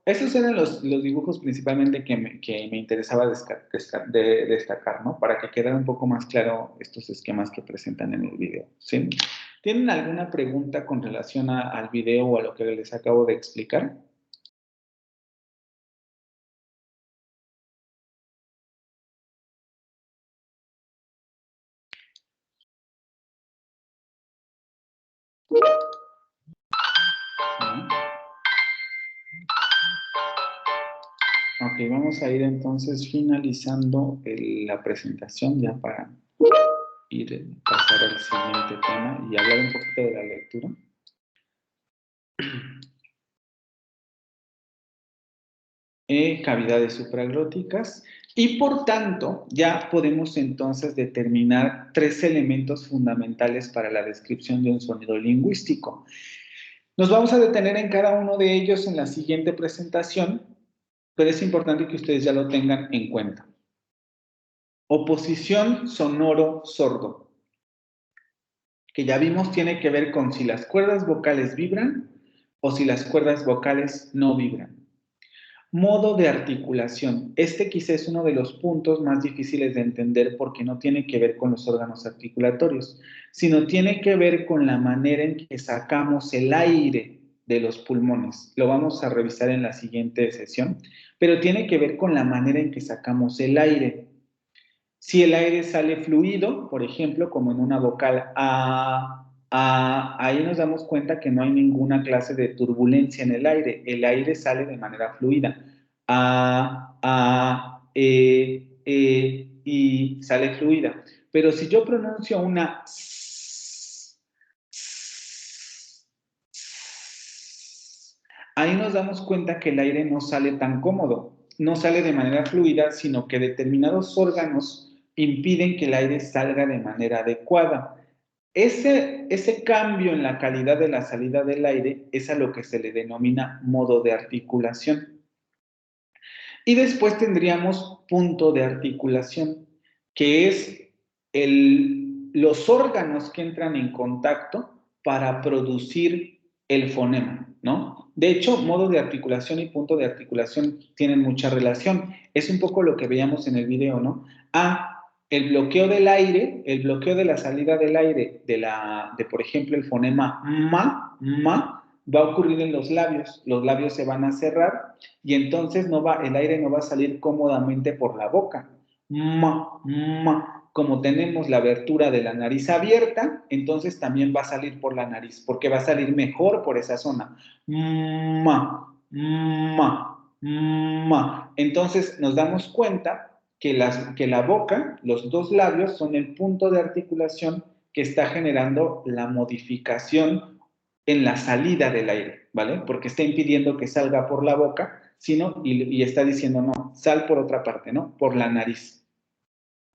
Esos eran los dibujos principalmente que me interesaba destacar, ¿no? Para que quedara un poco más claro estos esquemas que presentan en el video, ¿sí? ¿Tienen alguna pregunta con relación al video o a lo que les acabo de explicar? Ok, vamos a ir entonces finalizando la presentación ya para pasar al siguiente tema y hablar un poquito de la lectura. Cavidades supraglóticas, y por tanto ya podemos entonces determinar 3 elementos fundamentales para la descripción de un sonido lingüístico. Nos vamos a detener en cada uno de ellos en la siguiente presentación, pero es importante que ustedes ya lo tengan en cuenta. Oposición sonoro-sordo, que ya vimos tiene que ver con si las cuerdas vocales vibran o si las cuerdas vocales no vibran. Modo de articulación. Este quizá es uno de los puntos más difíciles de entender porque no tiene que ver con los órganos articulatorios, sino tiene que ver con la manera en que sacamos el aire de los pulmones. Lo vamos a revisar en la siguiente sesión, pero tiene que ver con la manera en que sacamos el aire. Si el aire sale fluido, por ejemplo, como en una vocal A, ahí nos damos cuenta que no hay ninguna clase de turbulencia en el aire sale de manera fluida. Y sale fluida. Pero si yo pronuncio una ahí nos damos cuenta que el aire no sale tan cómodo, no sale de manera fluida, sino que determinados órganos impiden que el aire salga de manera adecuada. Ese cambio en la calidad de la salida del aire es a lo que se le denomina modo de articulación. Y después tendríamos punto de articulación, que es los órganos que entran en contacto para producir el fonema, ¿no? De hecho, modo de articulación y punto de articulación tienen mucha relación. Es un poco lo que veíamos en el video, ¿no? El bloqueo del aire, el bloqueo de la salida del aire de por ejemplo, el fonema ma, va a ocurrir en los labios se van a cerrar y entonces el aire no va a salir cómodamente por la boca. Como tenemos la abertura de la nariz abierta, entonces también va a salir por la nariz, porque va a salir mejor por esa zona. Entonces nos damos cuenta que la boca, los dos labios, son el punto de articulación que está generando la modificación en la salida del aire, ¿vale? Porque está impidiendo que salga por la boca, sino, y está diciendo, no, sal por otra parte, ¿no? Por la nariz.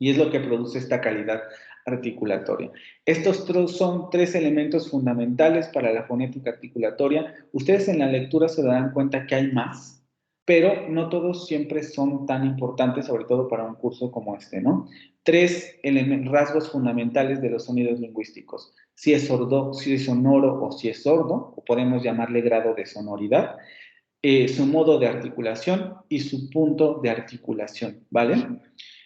Y es lo que produce esta calidad articulatoria. Estos son 3 elementos fundamentales para la fonética articulatoria. Ustedes en la lectura se darán cuenta que hay más, pero no todos siempre son tan importantes, sobre todo para un curso como este, ¿no? 3 rasgos fundamentales de los sonidos lingüísticos. Si es sonoro o si es sordo, o podemos llamarle grado de sonoridad, su modo de articulación y su punto de articulación, ¿vale?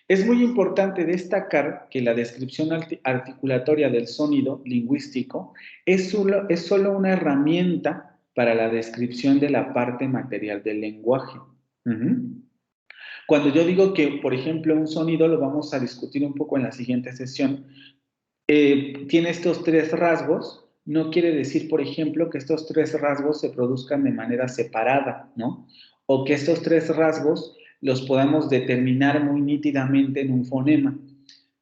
Es muy importante destacar que la descripción articulatoria del sonido lingüístico es solo una herramienta para la descripción de la parte material del lenguaje. Cuando yo digo que, por ejemplo, un sonido, lo vamos a discutir un poco en la siguiente sesión, tiene estos 3 rasgos, no quiere decir, por ejemplo, que estos 3 rasgos se produzcan de manera separada, ¿no? o que estos tres rasgos los podamos determinar muy nítidamente en un fonema,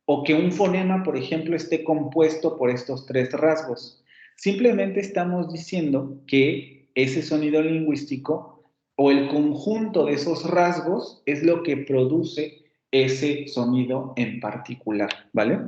o que un fonema, por ejemplo, esté compuesto por estos tres rasgos. Simplemente estamos diciendo que ese sonido lingüístico o el conjunto de esos rasgos es lo que produce ese sonido en particular, ¿vale?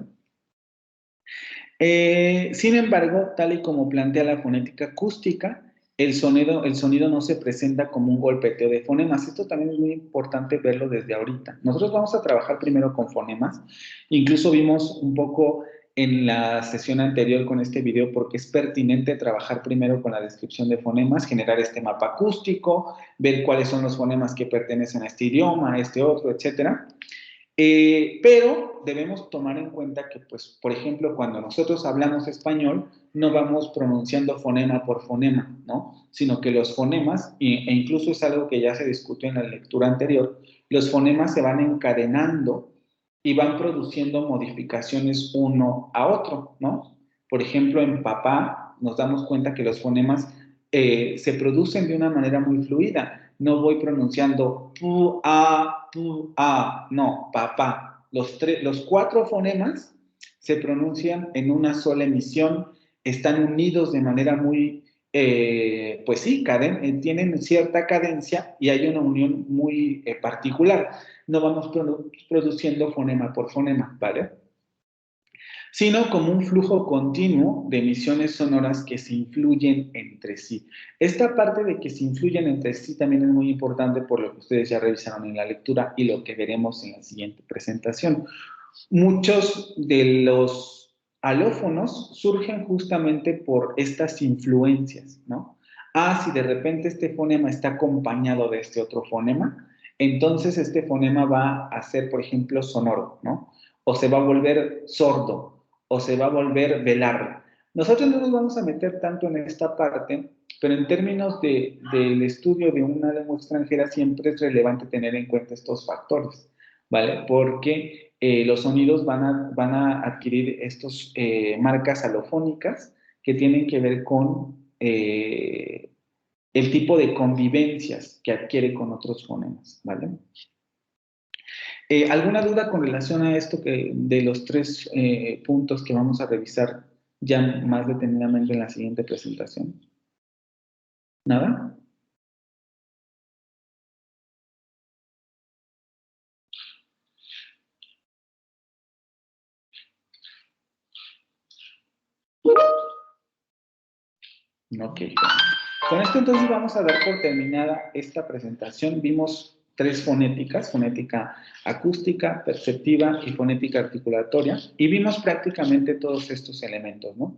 Sin embargo, tal y como plantea la fonética acústica, el sonido no se presenta como un golpeteo de fonemas. Esto también es muy importante verlo desde ahorita. Nosotros vamos a trabajar primero con fonemas. Incluso vimos un poco en la sesión anterior con este video porque es pertinente trabajar primero con la descripción de fonemas, generar este mapa acústico, ver cuáles son los fonemas que pertenecen a este idioma, a este otro, etcétera. Pero debemos tomar en cuenta que, pues, por ejemplo, cuando nosotros hablamos español, no vamos pronunciando fonema por fonema, ¿no? Sino que los fonemas, e incluso es algo que ya se discutió en la lectura anterior, los fonemas se van encadenando y van produciendo modificaciones uno a otro, ¿no? Por ejemplo, en papá nos damos cuenta que los fonemas se producen de una manera muy fluida. No voy pronunciando pu, a, no, papá. Los cuatro fonemas se pronuncian en una sola emisión, están unidos de manera muy, pues sí, tienen cierta cadencia y hay una unión muy particular. No vamos produciendo fonema por fonema, ¿vale? Sino como un flujo continuo de emisiones sonoras que se influyen entre sí. Esta parte de que se influyen entre sí también es muy importante por lo que ustedes ya revisaron en la lectura y lo que veremos en la siguiente presentación. Muchos de los alófonos surgen justamente por estas influencias, ¿no? Si de repente este fonema está acompañado de este otro fonema, entonces este fonema va a ser, por ejemplo, sonoro, ¿no? O se va a volver sordo, o se va a volver velar. Nosotros no nos vamos a meter tanto en esta parte, pero en términos del estudio de una lengua extranjera siempre es relevante tener en cuenta estos factores, ¿vale? Porque los sonidos van a adquirir estas marcas alofónicas que tienen que ver con el tipo de convivencias que adquiere con otros fonemas, ¿vale? ¿Alguna duda con relación a esto de los tres puntos que vamos a revisar ya más detenidamente en la siguiente presentación? ¿Nada? Ok. Con esto entonces vamos a dar por terminada esta presentación. Vimos tres fonéticas, fonética acústica, perceptiva y fonética articulatoria, y vimos prácticamente todos estos elementos, ¿no?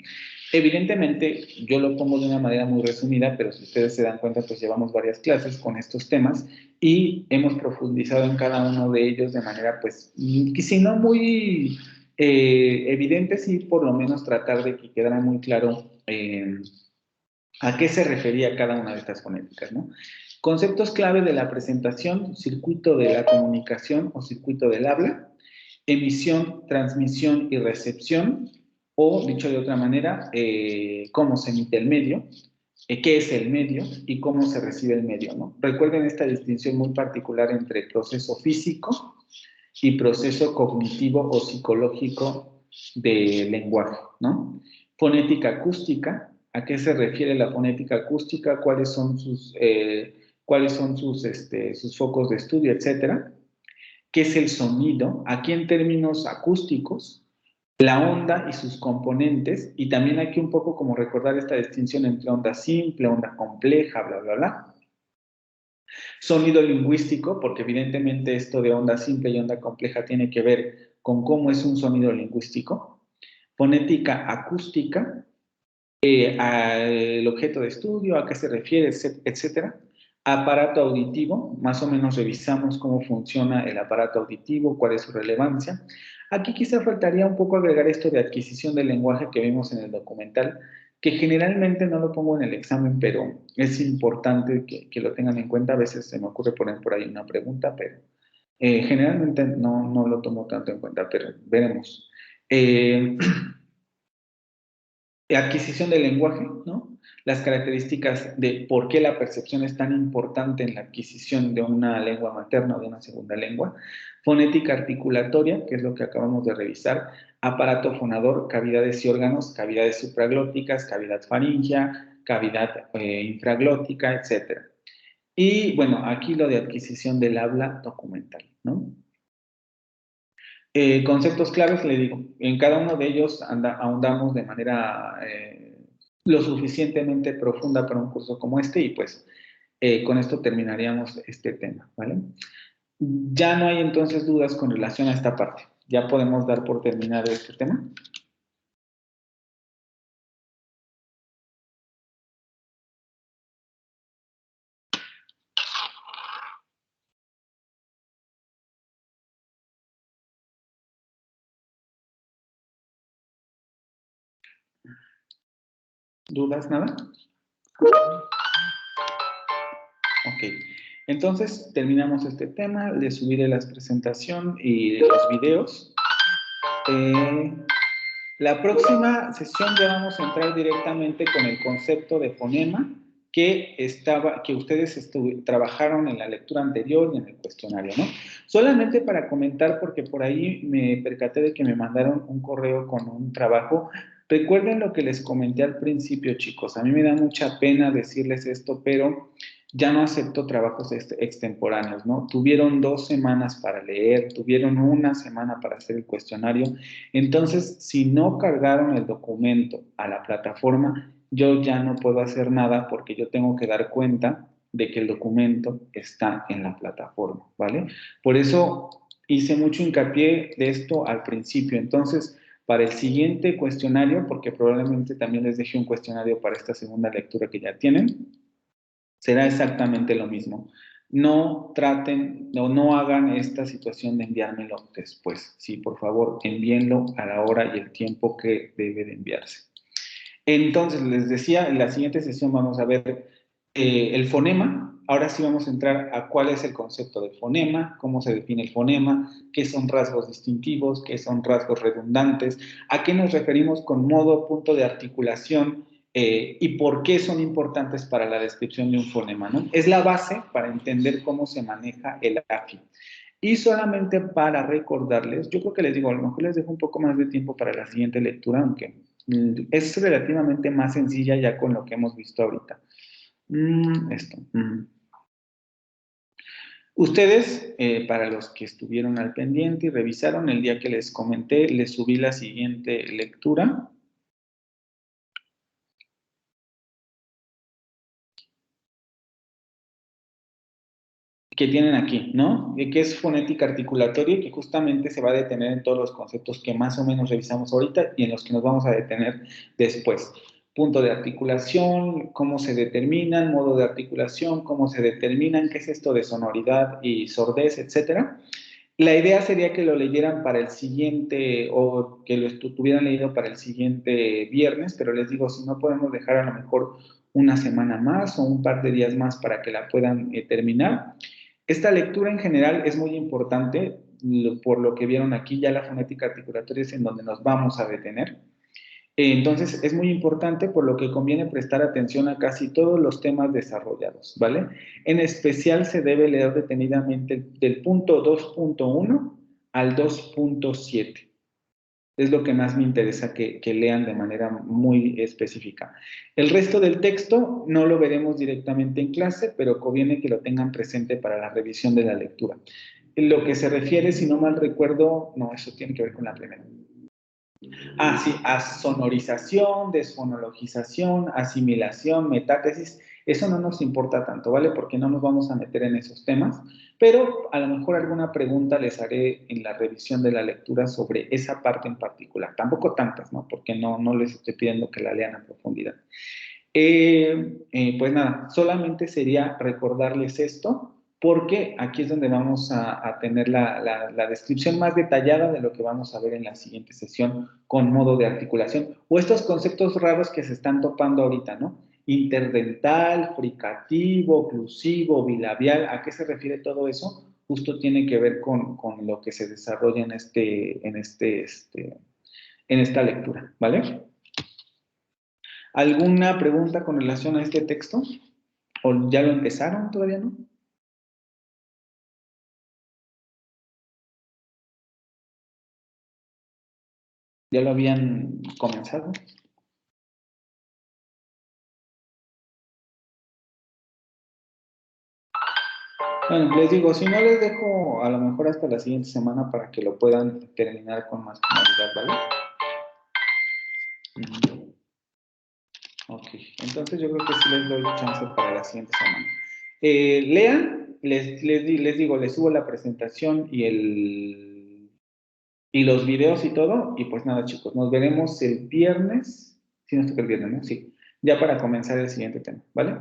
Evidentemente, yo lo pongo de una manera muy resumida, pero si ustedes se dan cuenta, pues llevamos varias clases con estos temas y hemos profundizado en cada uno de ellos de manera, pues, si no muy evidente, sí por lo menos tratar de que quedara muy claro a qué se refería cada una de estas fonéticas, ¿no? Conceptos clave de la presentación: circuito de la comunicación o circuito del habla, emisión, transmisión y recepción, o dicho de otra manera, cómo se emite el medio, qué es el medio y cómo se recibe el medio, ¿no? Recuerden esta distinción muy particular entre proceso físico y proceso cognitivo o psicológico del lenguaje, ¿no? Fonética acústica. ¿A qué se refiere la fonética acústica? ¿Cuáles son sus focos de estudio, etcétera? ¿Qué es el sonido? Aquí en términos acústicos, la onda y sus componentes, y también aquí un poco como recordar esta distinción entre onda simple, onda compleja, bla, bla, bla. Sonido lingüístico, porque evidentemente esto de onda simple y onda compleja tiene que ver con cómo es un sonido lingüístico. Fonética acústica, el objeto de estudio, a qué se refiere, etcétera. Aparato auditivo, más o menos revisamos cómo funciona el aparato auditivo, cuál es su relevancia. Aquí quizá faltaría un poco agregar esto de adquisición del lenguaje que vimos en el documental, que generalmente no lo pongo en el examen, pero es importante que lo tengan en cuenta. A veces se me ocurre poner por ahí una pregunta, pero generalmente no lo tomo tanto en cuenta, pero veremos. Adquisición del lenguaje, ¿no? Las características de por qué la percepción es tan importante en la adquisición de una lengua materna o de una segunda lengua. Fonética articulatoria, que es lo que acabamos de revisar. Aparato fonador, cavidades y órganos, cavidades supraglóticas, cavidad faríngea, cavidad infraglótica, etc. Y bueno, aquí lo de adquisición del habla documental, ¿no? Conceptos claves, le digo, en cada uno de ellos ahondamos de manera lo suficientemente profunda para un curso como este y pues con esto terminaríamos este tema, ¿vale? Ya no hay entonces dudas con relación a esta parte. Ya podemos dar por terminado este tema. ¿Dudas? ¿Nada? Ok. Entonces, terminamos este tema. Les subiré la presentación y los videos. La próxima sesión ya vamos a entrar directamente con el concepto de fonema que ustedes trabajaron en la lectura anterior y en el cuestionario, ¿no? Solamente para comentar, porque por ahí me percaté de que me mandaron un correo con un trabajo. Recuerden lo que les comenté al principio, chicos. A mí me da mucha pena decirles esto, pero ya no acepto trabajos extemporáneos, ¿no? Tuvieron 2 semanas para leer, tuvieron 1 semana para hacer el cuestionario. Entonces, si no cargaron el documento a la plataforma, yo ya no puedo hacer nada porque yo tengo que dar cuenta de que el documento está en la plataforma, ¿vale? Por eso hice mucho hincapié de esto al principio. Entonces, para el siguiente cuestionario, porque probablemente también les dejé un cuestionario para esta segunda lectura que ya tienen, será exactamente lo mismo. No traten o no hagan esta situación de enviármelo después. Sí, por favor, envíenlo a la hora y el tiempo que debe de enviarse. Entonces, les decía, en la siguiente sesión vamos a ver el fonema. Ahora sí vamos a entrar a cuál es el concepto de fonema, cómo se define el fonema, qué son rasgos distintivos, qué son rasgos redundantes, a qué nos referimos con modo, punto de articulación, y por qué son importantes para la descripción de un fonema, ¿no? Es la base para entender cómo se maneja el AFI. Y solamente para recordarles, yo creo que les digo, a lo mejor les dejo un poco más de tiempo para la siguiente lectura, aunque es relativamente más sencilla ya con lo que hemos visto ahorita. Ustedes, para los que estuvieron al pendiente y revisaron, el día que les comenté, les subí la siguiente lectura. Que tienen aquí, ¿no? Que es fonética articulatoria, que justamente se va a detener en todos los conceptos que más o menos revisamos ahorita y en los que nos vamos a detener después. Punto de articulación, cómo se determinan, modo de articulación, cómo se determinan, qué es esto de sonoridad y sordez, etcétera. La idea sería que lo leyeran para el siguiente, o que lo tuvieran leído para el siguiente viernes, pero les digo, si no podemos dejar a lo mejor 1 semana más o un par de días más para que la puedan terminar. Esta lectura en general es muy importante, por lo que vieron aquí, ya la fonética articulatoria es en donde nos vamos a detener. Entonces, es muy importante, por lo que conviene prestar atención a casi todos los temas desarrollados, ¿vale? En especial se debe leer detenidamente del punto 2.1 al 2.7. Es lo que más me interesa que lean de manera muy específica. El resto del texto no lo veremos directamente en clase, pero conviene que lo tengan presente para la revisión de la lectura. En lo que se refiere, si no mal recuerdo, no, eso tiene que ver con la primera. Ah, sí, asonorización, desfonologización, asimilación, metátesis, eso no nos importa tanto, ¿vale? Porque no nos vamos a meter en esos temas, pero a lo mejor alguna pregunta les haré en la revisión de la lectura sobre esa parte en particular. Tampoco tantas, ¿no? Porque no les estoy pidiendo que la lean a profundidad. Pues nada, solamente sería recordarles esto, porque aquí es donde vamos a tener la descripción más detallada de lo que vamos a ver en la siguiente sesión con modo de articulación, o estos conceptos raros que se están topando ahorita, ¿no? Interdental, fricativo, oclusivo, bilabial, ¿a qué se refiere todo eso? Justo tiene que ver con lo que se desarrolla en esta lectura, ¿vale? ¿Alguna pregunta con relación a este texto? ¿O ya lo empezaron? ¿Todavía no? ¿Ya lo habían comenzado? Bueno, les digo, si no les dejo a lo mejor hasta la siguiente semana para que lo puedan terminar con más comodidad, ¿vale? Ok, entonces yo creo que sí les doy chance para la siguiente semana. Lean, les digo, les subo la presentación y los videos y todo. Y pues nada, chicos, nos veremos el viernes. Sí, nos toca el viernes, ¿no? Sí. Ya para comenzar el siguiente tema, ¿vale?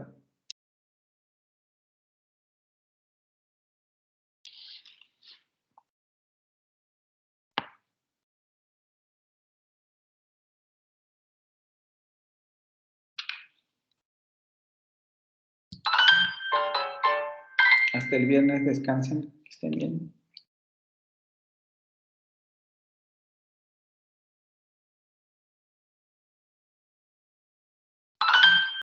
Hasta el viernes descansen, que estén bien.